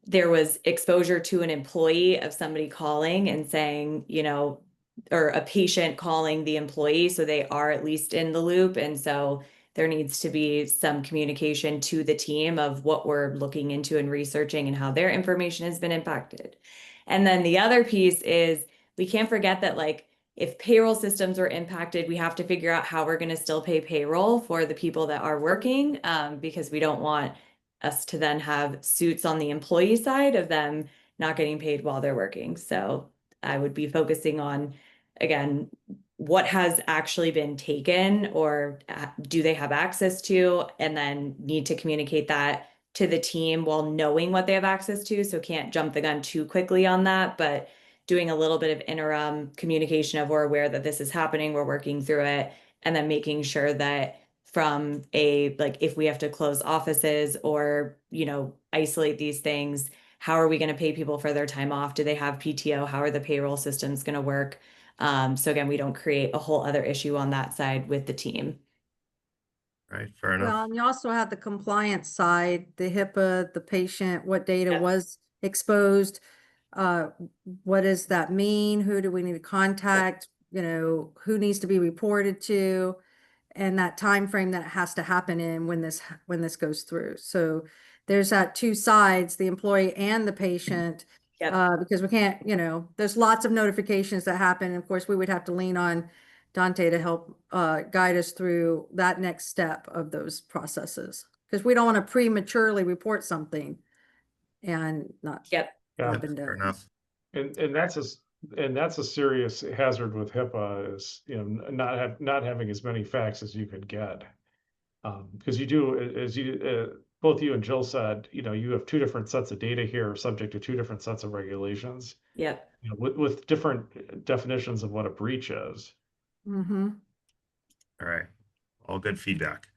there was exposure to an employee of somebody calling and saying, or a patient calling the employee, so they are at least in the loop. And so there needs to be some communication to the team of what we're looking into and researching and how their information has been impacted. And then the other piece is we can't forget that if payroll systems are impacted, we have to figure out how we're going to still pay payroll for the people that are working because we don't want us to then have suits on the employee side of them not getting paid while they're working. So I would be focusing on, again, what has actually been taken or do they have access to, and then need to communicate that to the team while knowing what they have access to. So can't jump the gun too quickly on that, but doing a little bit of interim communication of we're aware that this is happening, we're working through it, and then making sure that from a, like, if we have to close offices or, you know, isolate these things, how are we going to pay people for their time off? Do they have PTO? How are the payroll systems going to work? So again, we don't create a whole other issue on that side with the team. Right, fair enough. Well, and you also have the compliance side, the HIPAA, the patient, what data Yep. was exposed. What does that mean? Who do we need to contact? You know, who needs to be reported to? And that time frame that it has to happen in when this goes through. So there's that two sides, the employee and the patient. Yep. Because we can't, you know, there's lots of notifications that happen. And of course, we would have to lean on Dante to help guide us through that next step of those processes. Because we don't want to prematurely report something and not Yep. Yeah, been Fair done. enough. and that's a serious hazard with HIPAA is, you know, not having as many facts as you could get. Because you do, as you both you and Jill said, you know, you have two different sets of data here subject to two different sets of regulations, Yep. you know, with different definitions of what a breach is. Mm-hmm. All right, all good feedback.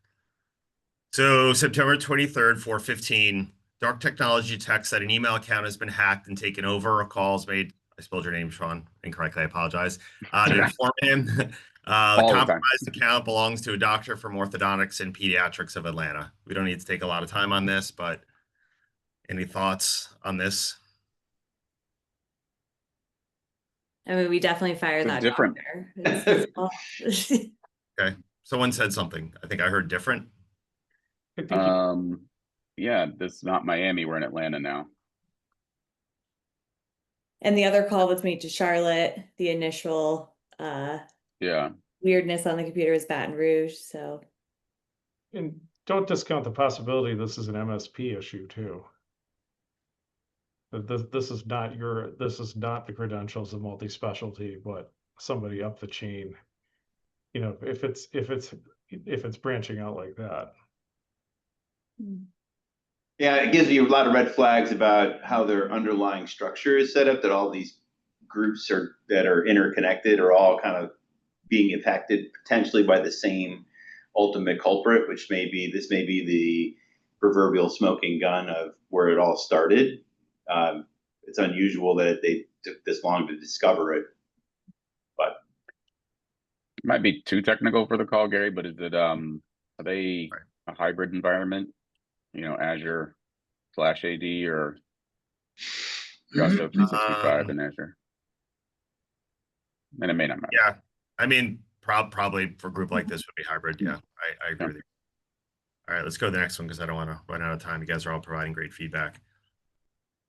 So September 23rd, 4:15, Dark Technology Tech said an email account has been hacked and taken over. A call is made. I spelled your name, Shawn, incorrectly. I apologize. To inform him, the All the time. compromised account belongs to a doctor from orthodontics and pediatrics of Atlanta. We don't need to take a lot of time on this, but any thoughts on this? I mean, we definitely fire So that different. doctor. It's his fault. Okay, someone said something. I think I heard different. I think you- Yeah, this is not Miami. We're in Atlanta now. And the other call was made to Charlotte. The initial Yeah. weirdness on the computer is Baton Rouge. So and don't discount the possibility this is an MSP issue too. That this is not the credentials of multi-specialty, but somebody up the chain. You know, if it's branching out like that. Yeah, it gives you a lot of red flags about how their underlying structure is set up, that all these groups that are interconnected are all kind of being impacted potentially by the same ultimate culprit, which may be the proverbial smoking gun of where it all started. It's unusual that they took this long to discover it, but It might be too technical for the call, Gary, but is it are they a hybrid environment? You know, Azure/AD or Gusto 365 in Azure? And it may not matter. Yeah, I mean, probably for a group like this would be hybrid. Yeah, I agree with you. All right, let's go to the next one because I don't want to run out of time. You guys are all providing great feedback.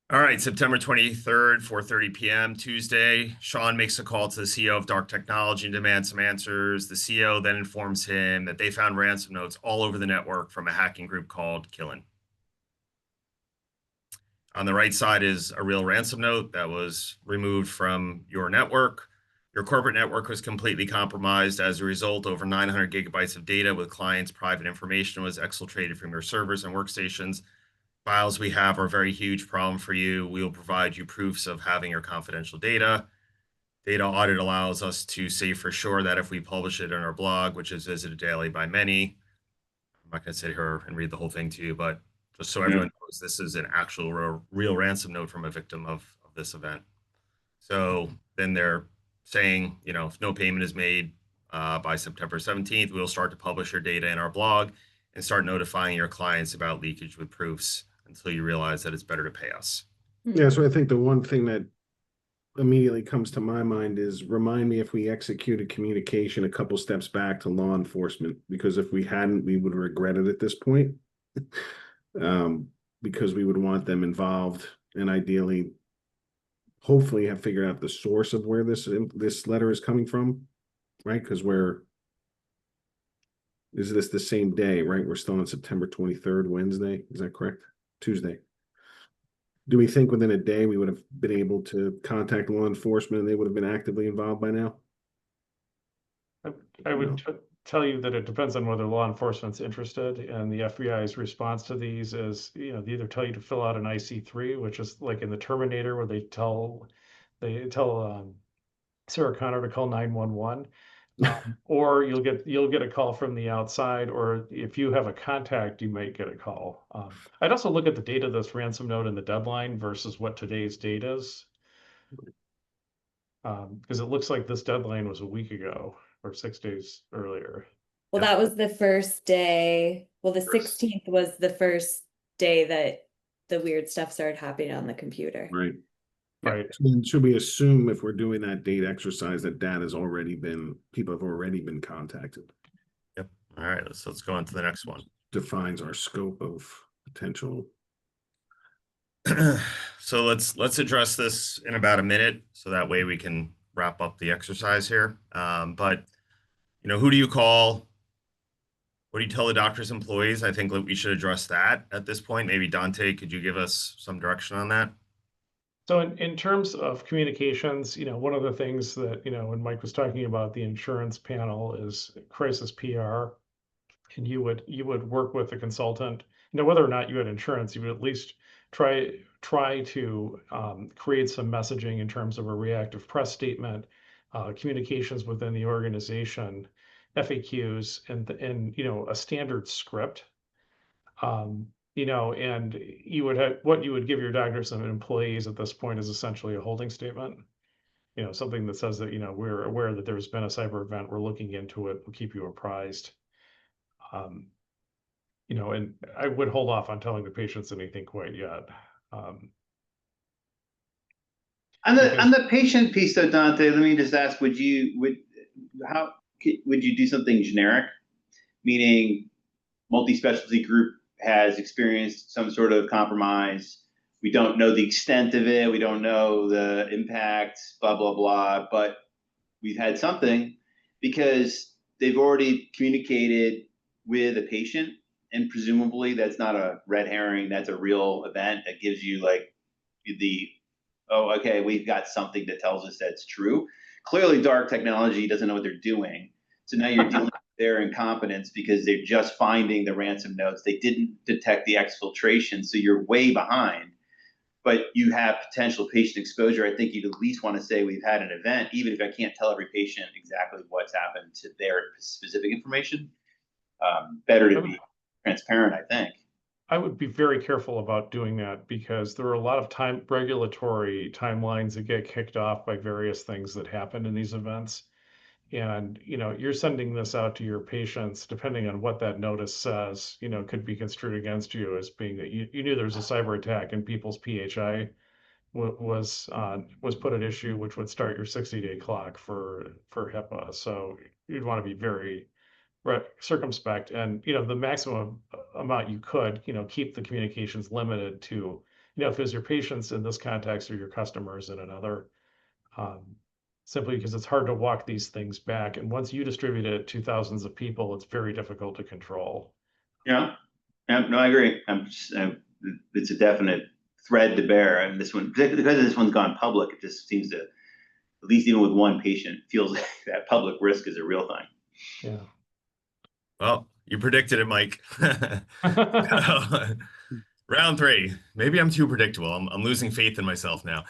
All right, September 23rd, 4:30 p.m. Tuesday. Shawn makes a call to the CEO of Dark Technology and demands some answers. The CEO then informs him that they found ransom notes all over the network from a hacking group called Killen. On the right side is a real ransom note that was removed from your network. Your corporate network was completely compromised. As a result, over 900 gigabytes of data with clients' private information was exfiltrated from your servers and workstations. Files we have are a very huge problem for you. We will provide you proofs of having your confidential data. Data audit allows us to say for sure that if we publish it on our blog, which is visited daily by many, I'm not going to sit here and read the whole thing to you, but just so everyone knows, this is an actual real ransom note from a victim of this event. So then they're saying, you know, if no payment is made by September 17th, we'll start to publish your data in our blog and start notifying your clients about leakage with proofs until you realize that it's better to pay us. Yeah, so I think the one thing that immediately comes to my mind is remind me if we executed communication a couple steps back to law enforcement, because if we hadn't, we would regret it at this point. Because we would want them involved and ideally, hopefully have figured out the source of where this letter is coming from, right? Because is this the same day, right? We're still on September 23rd, Wednesday. Is that correct? Tuesday. Do we think within a day we would have been able to contact law enforcement and they would have been actively involved by now? I would tell you that it depends on whether law enforcement's interested, and the FBI's response to these is, they either tell you to fill out an IC3, which is like in the Terminator, where they tell Sarah Connor to call 911, or you'll get a call from the outside, or if you have a contact, you might get a call. I'd also look at the date of this ransom note and the deadline versus what today's date is, because it looks like this deadline was a week ago or 6 days earlier. Well, that was the first day. Well, the 16th was the first day that the weird stuff started happening on the computer. Right. Right. So then should we assume if we're doing that date exercise that people have already been contacted? Yep. All right, let's go on to the next one. Defines our scope of potential. So let's address this in about a minute, so that way we can wrap up the exercise here. But who do you call? What do you tell the doctor's employees? I think we should address that at this point. Maybe Dante, could you give us some direction on that? So in terms of communications, one of the things that, when Mike was talking about the insurance panel is crisis PR, and you would work with the consultant, whether or not you had insurance, you would at least try to create some messaging in terms of a reactive press statement, communications within the organization, FAQs, and a standard script. And what you would give your doctors and employees at this point is essentially a holding statement. Something that says that, we're aware that there's been a cyber event, we're looking into it, we'll keep you apprised. And I would hold off on telling the patients anything quite yet. On the patient piece though, Dante, let me just ask, would you do something generic? Meaning multi-specialty group has experienced some sort of compromise. We don't know the extent of it. We don't know the impact, blah, blah, blah, but we've had something because they've already communicated with a patient, and presumably that's not a red herring. That's a real event that gives you like okay, we've got something that tells us that's true. Clearly dark technology doesn't know what they're doing. So now you're dealing with their incompetence because they're just finding the ransom notes. They didn't detect the exfiltration, so you're way behind. But you have potential patient exposure. I think you'd at least want to say we've had an event, even if I can't tell every patient exactly what's happened to their specific information. Better to be transparent, I think. I would be very careful about doing that because there are a lot of regulatory timelines that get kicked off by various things that happen in these events. And, you're sending this out to your patients, depending on what that notice says, could be construed against you as being that you knew there was a cyber attack and people's PHI was put at issue, which would start your 60-day clock for HIPAA. So you'd want to be very circumspect, and the maximum amount you could keep the communications limited to if it was your patients in this context or your customers in another, simply because it's hard to walk these things back, and once you distribute it to thousands of people, it's very difficult to control. No, I agree. It's a definite thread to bear, and this one, because this one's gone public, it just seems to, at least even with one patient, feels like that public risk is a real thing. Yeah. Well, you predicted it, Mike. Round 3. Maybe I'm too predictable. I'm losing faith in myself now.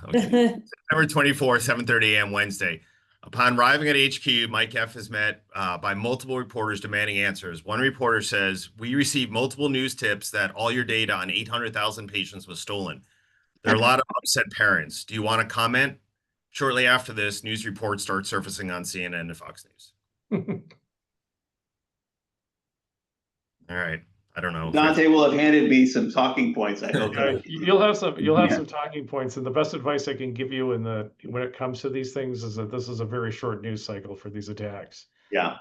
Okay. September 24, 7:30 a.m. Wednesday. Upon arriving at HQ, Mike F. is met by multiple reporters demanding answers. One reporter says, "We received multiple news tips that all your data on 800,000 patients was stolen. There are a lot of upset parents. Do you want to comment?" Shortly after this, news reports start surfacing on CNN and Fox News. All right. I don't know. Dante will have handed me some talking points. I hope. You'll have some talking points, and the best advice I can give you when it comes to these things is that this is a very short news cycle for these attacks. Yeah.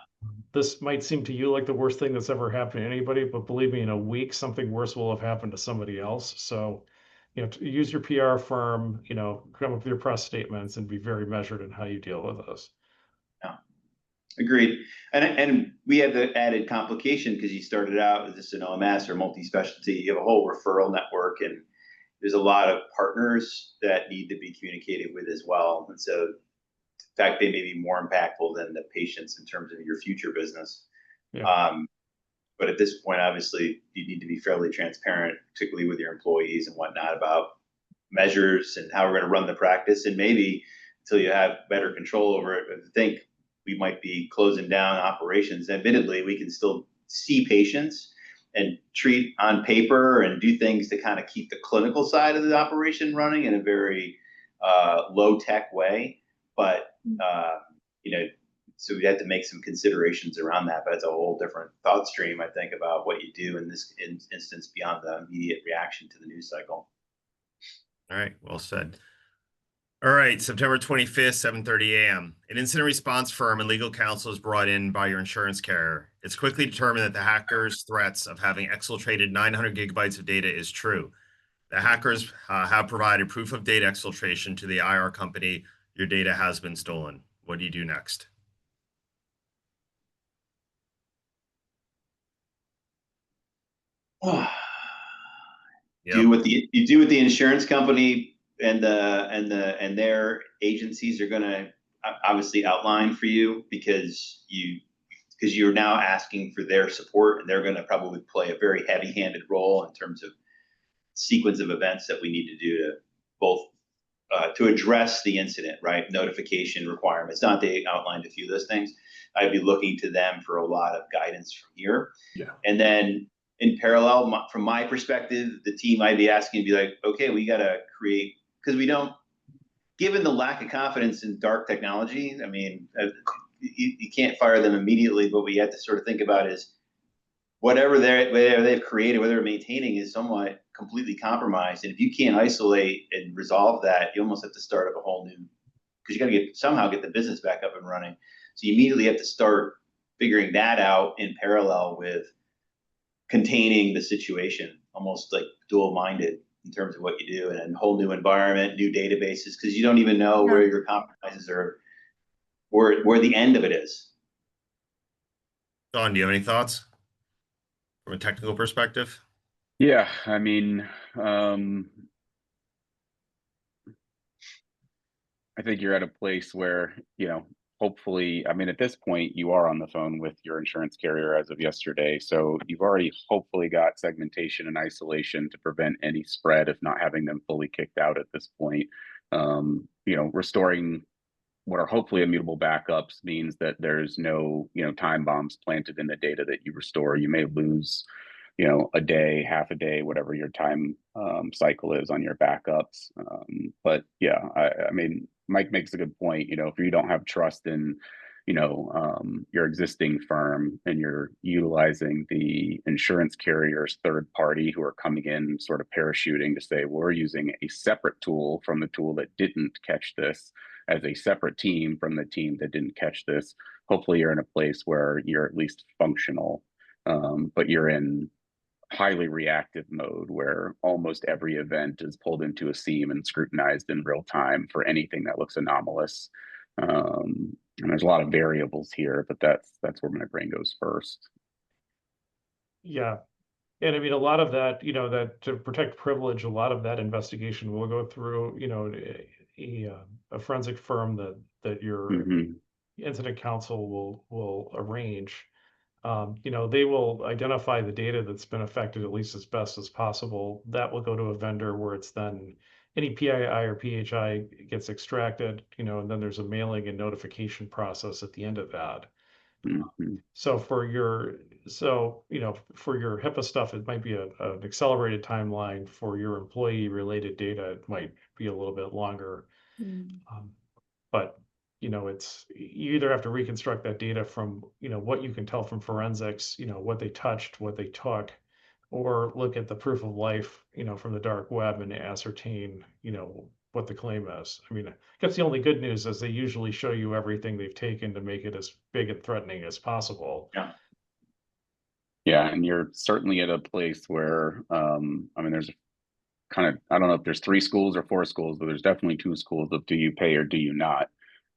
This might seem to you like the worst thing that's ever happened to anybody, but believe me, in a week, something worse will have happened to somebody else. So, use your PR firm, come up with your press statements and be very measured in how you deal with this. Yeah. Agreed. And we have the added complication because you started out as just an OMS or multi-specialty. You have a whole referral network, and there's a lot of partners that need to be communicated with as well. And so fact, they may be more impactful than the patients in terms of your future business. Yeah. But at this point, obviously, you need to be fairly transparent, particularly with your employees and whatnot, about measures and how we're going to run the practice. And maybe until you have better control over it, I think we might be closing down operations. Admittedly, we can still see patients and treat on paper and do things to kind of keep the clinical side of the operation running in a very low tech way. But, so we had to make some considerations around that, but it's a whole different thought stream, I think, about what you do in this instance beyond the immediate reaction to the news cycle. All right, well said. All right, September 25th, 7:30 a.m. An incident response firm and legal counsel is brought in by your insurance carrier. It's quickly determined that the hackers' threats of having exfiltrated 900 gigabytes of data is true. The hackers have provided proof of data exfiltration to the IR company. Your data has been stolen. What do you do next? Do what the insurance company and their agencies are going to obviously outline for you, because you're now asking for their support, and they're going to probably play a very heavy-handed role in terms of sequence of events that we need to do to both to address the incident, right? Notification requirements. Dante outlined a few of those things. I'd be looking to them for a lot of guidance from here. Yeah. And then in parallel, from my perspective, the team I'd be asking to be like, okay, we got to create, because we don't, given the lack of confidence in dark technology, I mean, you can't fire them immediately, but what you have to sort of think about is whatever they've created, whether they're maintaining, is somewhat completely compromised. And if you can't isolate and resolve that, you almost have to start up a whole new, because you got to somehow get the business back up and running. So you immediately have to start figuring that out in parallel with containing the situation, almost like dual-minded in terms of what you do, and a whole new environment, new databases, because you don't even know where your compromises are, where the end of it is. Shawn, do you have any thoughts from a technical perspective? Yeah, I mean, I think you're at a place where, hopefully, I mean, at this point, you are on the phone with your insurance carrier as of yesterday. So you've already hopefully got segmentation and isolation to prevent any spread, if not having them fully kicked out at this point. Restoring what are hopefully immutable backups means that there's no, time bombs planted in the data that you restore. You may lose, a day, half a day, whatever your time cycle is on your backups. But yeah, I mean, Mike makes a good point. If you don't have trust in, your existing firm, and you're utilizing the insurance carrier's third party who are coming in sort of parachuting to say, we're using a separate tool from the tool that didn't catch this, as a separate team from the team that didn't catch this. Hopefully you're in a place where you're at least functional, but you're in highly reactive mode where almost every event is pulled into a seam and scrutinized in real time for anything that looks anomalous. And there's a lot of variables here, but that's where my brain goes first. Yeah. And I mean, a lot of that, that to protect privilege, a lot of that investigation will go through, a forensic firm that your incident counsel will arrange. They will identify the data that's been affected at least as best as possible. That will go to a vendor where it's then any PII or PHI gets extracted, and then there's a mailing and notification process at the end of that. So for your HIPAA stuff, it might be an accelerated timeline. For your employee related data, it might be a little bit longer. But it's, you either have to reconstruct that data from, what you can tell from forensics, what they touched, what they took, or look at the proof of life, from the dark web and ascertain, what the claim is. I mean, I guess the only good news is they usually show you everything they've taken to make it as big and threatening as possible. Yeah. Yeah, and you're certainly at a place where, I mean, there's kind of, I don't know if there's 3 schools or 4 schools, but there's definitely 2 schools of do you pay or do you not?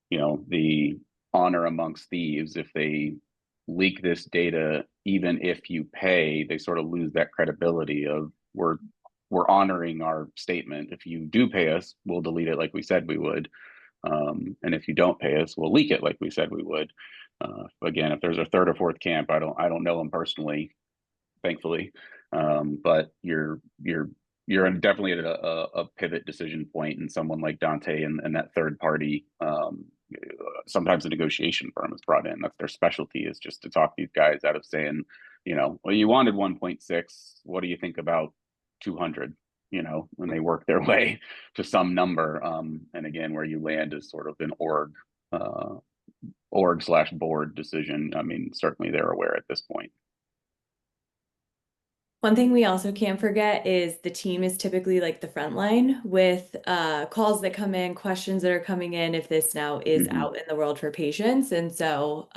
The honor amongst thieves, if they leak this data, even if you pay, they sort of lose that credibility of we're honoring our statement. If you do pay us, we'll delete it like we said we would. And if you don't pay us, we'll leak it like we said we would. Again, if there's a third or fourth camp, I don't know them personally, thankfully, but you're definitely at a pivot decision point, and someone like Dante and that third party, sometimes a negotiation firm is brought in. That's their specialty, is just to talk these guys out of saying, well, you wanted 1.6. What do you think about 200? When they work their way to some number. And again, where you land is sort of an org/board decision. I mean, certainly they're aware at this point. One thing we also can't forget is the team is typically like the front line with calls that come in, questions that are coming in if this now is out in the world for patients. And so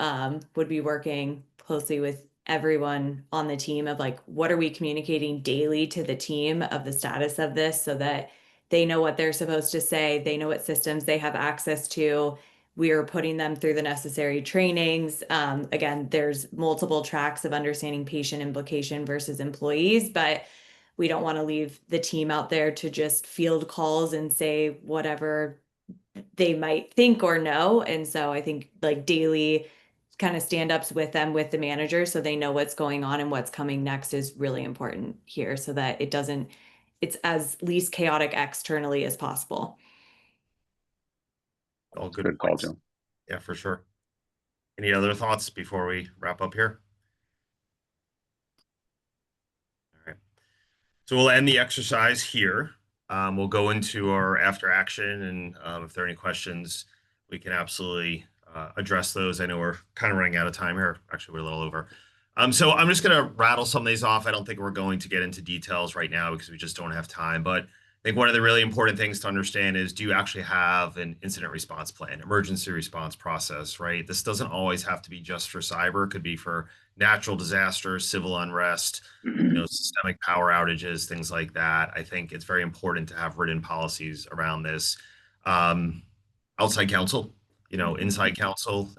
would be working closely with everyone on the team of like, what are we communicating daily to the team of the status of this, so that they know what they're supposed to say, they know what systems they have access to. We are putting them through the necessary trainings. Again, there's multiple tracks of understanding patient implication versus employees, but we don't want to leave the team out there to just field calls and say whatever they might think or know. And so I think like daily kind of stand-ups with them, with the manager, so they know what's going on and what's coming next is really important here, so that it's as least chaotic externally as possible. All good Good call, points. Joe. Yeah, for sure. Any other thoughts before we wrap up here? All right. So we'll end the exercise here. We'll go into our after action, and if there are any questions, we can absolutely address those. I know we're kind of running out of time here. Actually, we're a little over. So I'm just going to rattle some of these off. I don't think we're going to get into details right now because we just don't have time. But I think one of the really important things to understand is, do you actually have an incident response plan, emergency response process, right? This doesn't always have to be just for cyber. It could be for natural disasters, civil unrest, systemic power outages, things like that. I think it's very important to have written policies around this. Outside counsel, inside counsel,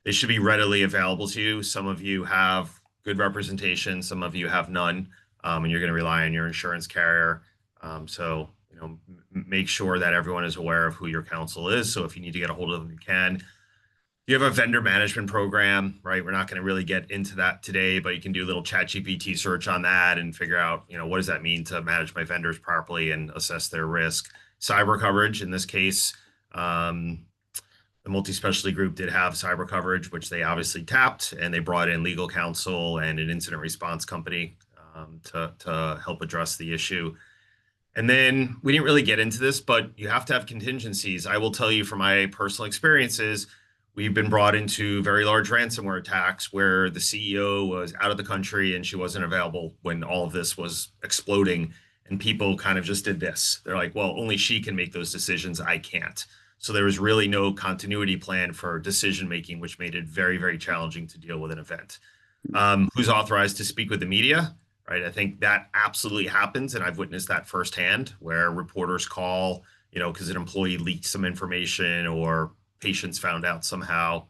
they should be readily available to you. Some of you have good representation, some of you have none, and you're going to rely on your insurance carrier. So make sure that everyone is aware of who your counsel is. So if you need to get a hold of them, you can. You have a vendor management program, right? We're not going to really get into that today, but you can do a little ChatGPT search on that and figure out, what does that mean to manage my vendors properly and assess their risk. Cyber coverage, in this case, the multi-specialty group did have cyber coverage, which they obviously tapped, and they brought in legal counsel and an incident response company to help address the issue. And then we didn't really get into this, but you have to have contingencies. I will tell you from my personal experiences, we've been brought into very large ransomware attacks where the CEO was out of the country and she wasn't available when all of this was exploding. And people kind of just did this. They're like, well, only she can make those decisions. I can't. So there was really no continuity plan for decision-making, which made it very, very challenging to deal with an event. Who's authorized to speak with the media, right? I think that absolutely happens. And I've witnessed that firsthand, where reporters call, because an employee leaked some information or patients found out somehow.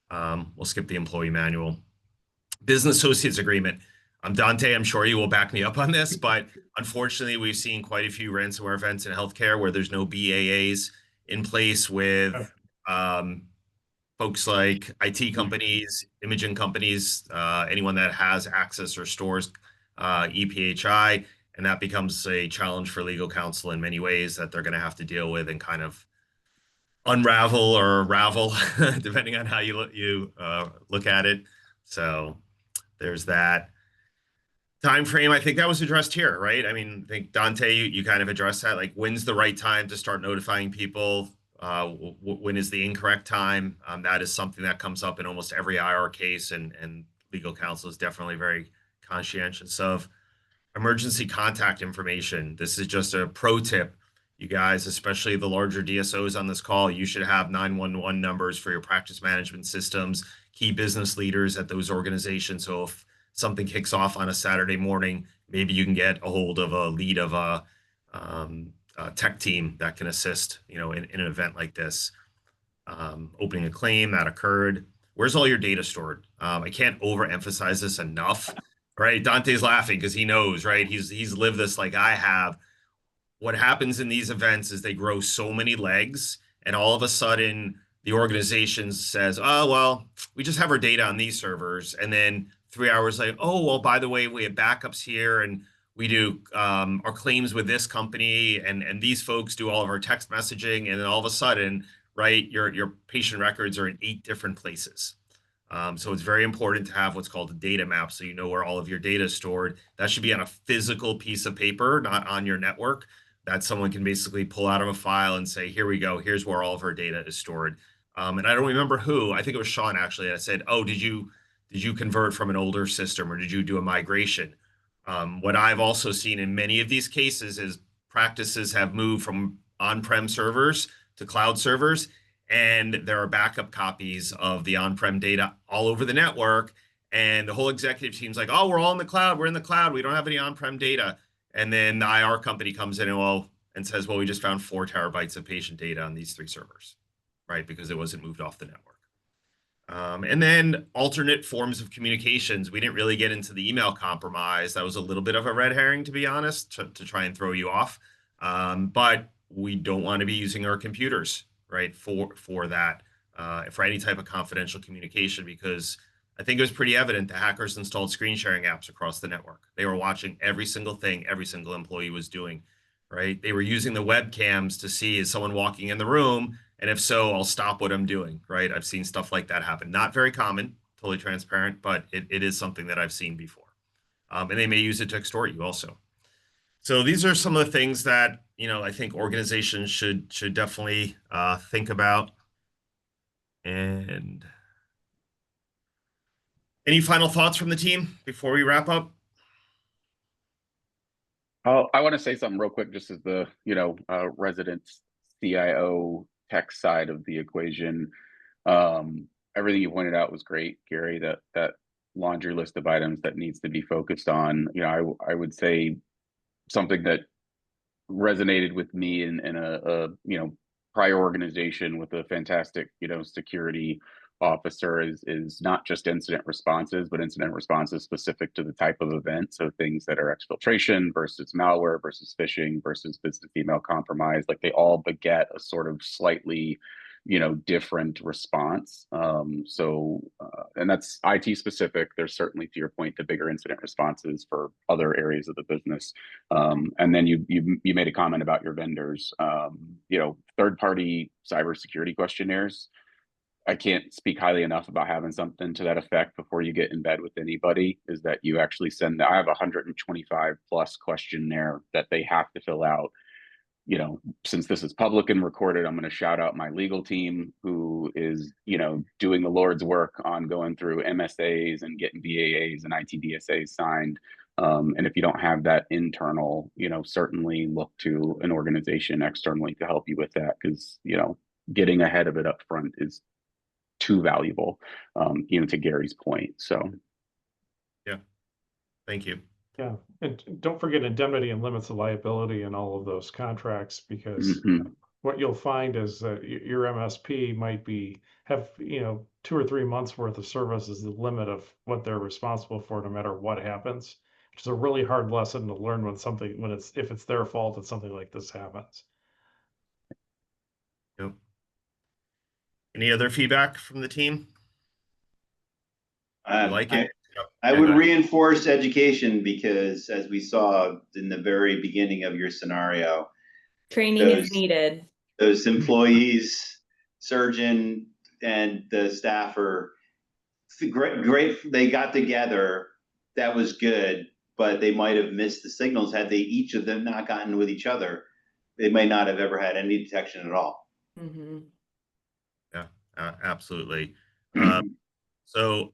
We'll skip the employee manual. Business associates agreement. Dante, I'm sure you will back me up on this, but unfortunately, we've seen quite a few ransomware events in healthcare where there's no BAAs in place with folks like IT companies, imaging companies, anyone that has access or stores EPHI, and that becomes a challenge for legal counsel in many ways that they're going to have to deal with and kind of unravel or ravel, depending on how you look at it. So there's that. Time frame, I think that was addressed here, right? I mean, I think Dante, you kind of addressed that. Like, when's the right time to start notifying people? When is the incorrect time? That is something that comes up in almost every IR case, and legal counsel is definitely very conscientious of. Emergency contact information. This is just a pro tip. You guys, especially the larger DSOs on this call, you should have 911 numbers for your practice management systems, key business leaders at those organizations. So if something kicks off on a Saturday morning, maybe you can get a hold of a lead of a tech team that can assist, in an event like this. Opening a claim that occurred. Where's all your data stored? I can't overemphasize this enough, right? Dante's laughing because he knows, right? He's lived this like I have. what happens in these events is they grow so many legs, and all of a sudden the organization says, oh, well, we just have our data on these servers. And then 3 hours later, oh, well, by the way, we have backups here, and we do our claims with this company, and these folks do all of our text messaging. And then all of a sudden, right, your patient records are in 8 different places. So it's very important to have what's called a data map, so you know where all of your data is stored. That should be on a physical piece of paper, not on your network, that someone can basically pull out of a file and say, here we go, here's where all of our data is stored. And I don't remember who, I think it was Shawn actually, that said, oh, did you convert from an older system, or did you do a migration? What I've also seen in many of these cases is practices have moved from on-prem servers to cloud servers, and there are backup copies of the on-prem data all over the network. And the whole executive team's like, oh, we're all in the cloud. We're in the cloud. We don't have any on-prem data. And then the IR company comes in and says, well, we just found 4 terabytes of patient data on these 3 servers, right? Because it wasn't moved off the network. And then alternate forms of communications. We didn't really get into the email compromise. That was a little bit of a red herring, to be honest, to try and throw you off. But we don't want to be using our computers, right, for that, for any type of confidential communication, because I think it was pretty evident the hackers installed screen sharing apps across the network. They were watching every single thing every single employee was doing, right? They were using the webcams to see, is someone walking in the room? And if so, I'll stop what I'm doing, right? I've seen stuff like that happen. Not very common, totally transparent, but it is something that I've seen before. And they may use it to extort you also. So these are some of the things that, I think organizations should definitely think about. And any final thoughts from the team before we wrap up? I want to say something real quick, just as the resident CIO tech side of the equation. Everything you pointed out was great, Gary. That laundry list of items that needs to be focused on. I would say something that resonated with me in a prior organization with a fantastic security officer is not just incident responses, but incident responses specific to the type of event. So things that are exfiltration versus malware versus phishing versus business email compromise, like they all beget a sort of slightly different response. And that's IT specific. There's certainly, to your point, the bigger incident responses for other areas of the business. And then you made a comment about your vendors. Third-party cybersecurity questionnaires. I can't speak highly enough about having something to that effect before you get in bed with anybody, is that you actually I have 125 plus questionnaire that they have to fill out. Since this is public and recorded, I'm going to shout out my legal team who is, doing the Lord's work on going through MSAs and getting BAAs and ITDSAs signed. And if you don't have that internal, certainly look to an organization externally to help you with that, because, getting ahead of it up front is too valuable, to Gary's point. So. Yeah. Thank you. Yeah, and don't forget indemnity and limits of liability in all of those contracts, because what you'll find is that your MSP might have 2 or 3 months worth of service as the limit of what they're responsible for, no matter what happens, which is a really hard lesson to learn if it's their fault that something like this happens. Yep. Any other feedback from the team? I like it. I would reinforce education, because as we saw in the very beginning of your scenario, Training is needed. Those employees, surgeon, and the staff are great. They got together. That was good, but they might have missed the signals. Had they each of them not gotten with each other, they might not have ever had any detection at all. Mm-hmm. Yeah, absolutely. So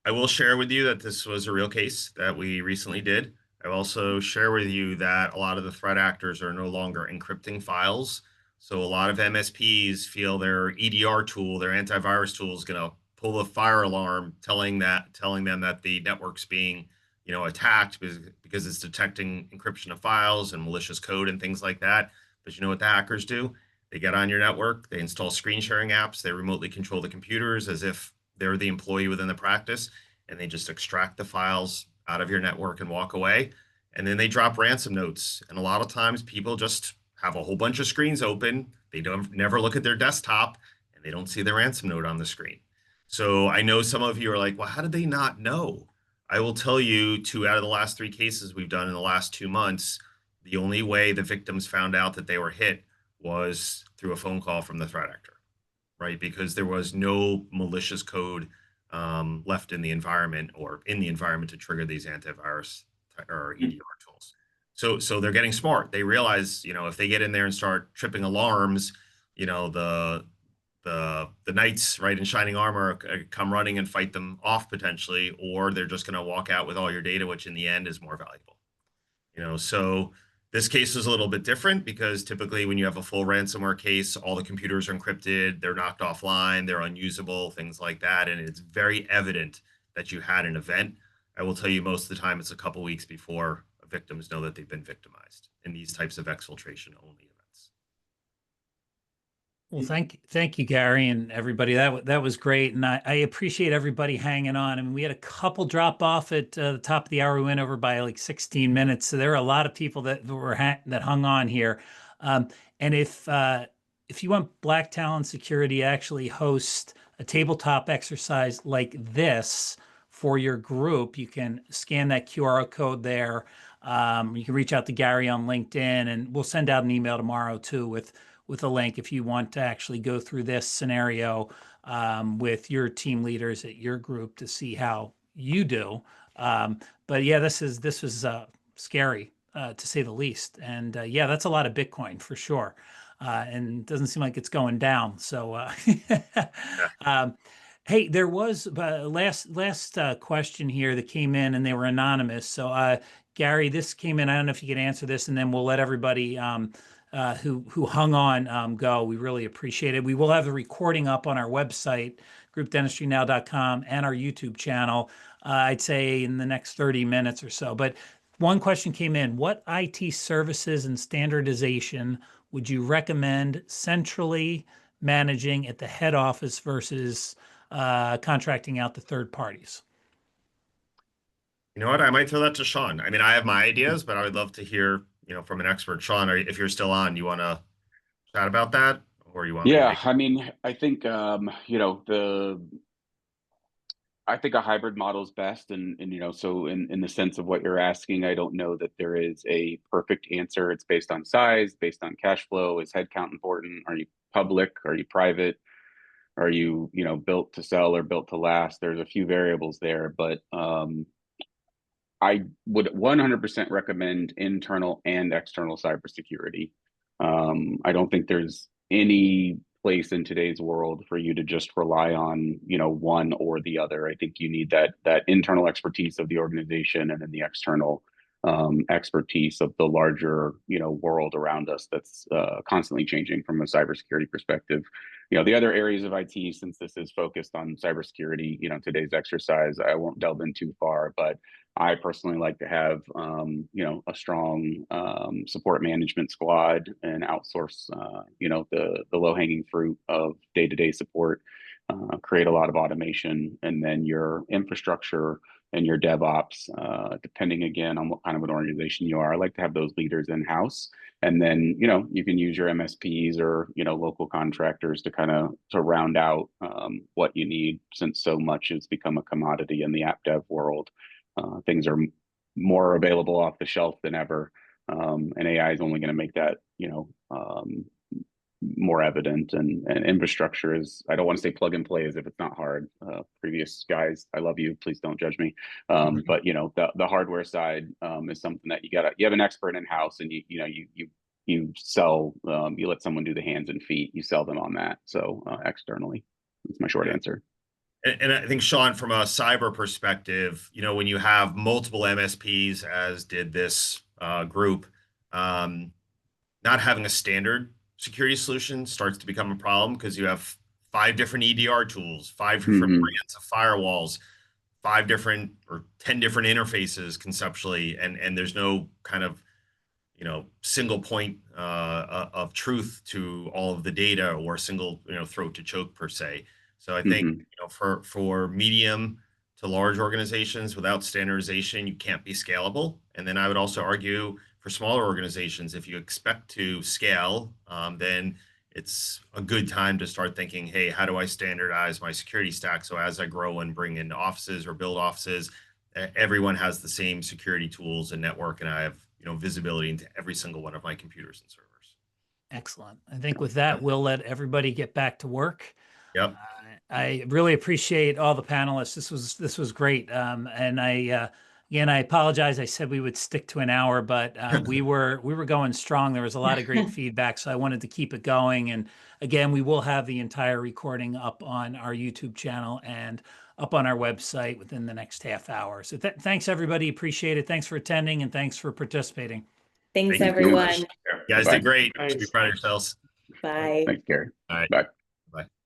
I will share with you that this was a real case that we recently did. I also share with you that a lot of the threat actors are no longer encrypting files. So a lot of MSPs feel their EDR tool, their antivirus tool, is going to pull a fire alarm telling them that the network's being, attacked because it's detecting encryption of files and malicious code and things like that. But you know what the hackers do? They get on your network, they install screen sharing apps, they remotely control the computers as if they're the employee within the practice, and they just extract the files out of your network and walk away. and then they drop ransom notes. And a lot of times people just have a whole bunch of screens open. They never look at their desktop, and they don't see the ransom note on the screen. So I know some of you are like, well, how did they not know? I will tell you, 2 out of the last 3 cases we've done in the last 2 months, the only way the victims found out that they were hit was through a phone call from the threat actor, right? Because there was no malicious code left in the environment or in the environment to trigger these antivirus or EDR tools. So they're getting smart. They realize, if they get in there and start tripping alarms, the knights, right, in shining armor come running and fight them off potentially, or they're just going to walk out with all your data, which in the end is more valuable. So this case is a little bit different because typically when you have a full ransomware case, all the computers are encrypted, they're knocked offline, they're unusable, things like that. And it's very evident that you had an event. I will tell you most of the time it's a couple weeks before victims know that they've been victimized in these types of exfiltration only events. Well, thank you, Gary, and everybody. That was great, and I appreciate everybody hanging on. I mean, we had a couple drop off at the top of the hour. We went over by like 16 minutes, so there are a lot of people that hung on here. And if you want Black Talon Security to actually host a tabletop exercise like this for your group, you can scan that QR code there. You can reach out to Gary on LinkedIn, and we'll send out an email tomorrow too with a link if you want to actually go through this scenario with your team leaders at your group to see how you do. But yeah, this was scary to say the least. And yeah, that's a lot of Bitcoin for sure. And it doesn't seem like it's going down. So hey, there was last question here that came in, and they were anonymous. So Gary, this came in. I don't know if you could answer this, and then we'll let everybody who hung on go. We really appreciate it. We will have the recording up on our website, groupdentistrynow.com, and our YouTube channel, I'd say in the next 30 minutes or so. But one question came in: what IT services and standardization would you recommend centrally managing at the head office versus contracting out to third parties? You know what? I might throw that to Shawn. I mean, I have my ideas, but I would love to hear, from an expert. Shawn, if you're still on, you want to chat about that, or you want? Yeah, I mean, I think I think a hybrid model is best, and so in the sense of what you're asking, I don't know that there is a perfect answer. It's based on size, based on cash flow. Is headcount important? Are you public? Are you private? Are you built to sell or built to last? There's a few variables there, but I would 100% recommend internal and external cybersecurity. I don't think there's any place in today's world for you to just rely on, one or the other. I think you need that internal expertise of the organization and then the external expertise of the larger, world around us that's constantly changing from a cybersecurity perspective. The other areas of IT, since this is focused on cybersecurity, today's exercise, I won't delve in too far, but I personally like to have, a strong support management squad and outsource, the low-hanging fruit of day-to-day support, create a lot of automation, and then your infrastructure and your DevOps, depending again on what kind of an organization you are. I like to have those leaders in-house. And then, you can use your MSPs or, local contractors to round out what you need, since so much has become a commodity in the app dev world. Things are more available off the shelf than ever. And AI is only going to make that, more evident, and infrastructure is, I don't want to say plug and play as if it's not hard. Previous guys, I love you, please don't judge me. But the hardware side is something that you have an expert in house, and you sell, you let someone do the hands and feet, you sell them on that. So externally, that's my short answer. And I think, Shawn, from a cyber perspective, when you have multiple MSPs, as did this group, not having a standard security solution starts to become a problem, because you have 5 different EDR tools, 5 different brands of firewalls, 5 different or 10 different interfaces conceptually, and there's no kind of single point of truth to all of the data, or single throat to choke per se. So I think for medium to large organizations. Without standardization, you can't be scalable. And then I would also argue for smaller organizations, if you expect to scale, then it's a good time to start thinking, hey, how do I standardize my security stack? So as I grow and bring in offices or build offices, everyone has the same security tools and network, and I have, you know, visibility into every single one of my computers and servers. Excellent. I think with that, we'll let everybody get back to work. Yep. I really appreciate all the panelists. This was great. And again, I apologize. I said we would stick to an hour, but we were going strong. There was a lot of great feedback, so I wanted to keep it going. And again, we will have the entire recording up on our YouTube channel and up on our website within the next half hour. So thanks everybody. Appreciate it. Thanks for attending and thanks for participating. Thanks, Thank you so everyone. much. You guys Bye. did great. Thanks. Be proud of yourselves. Bye. Thanks, Gary. All right. Bye. Bye.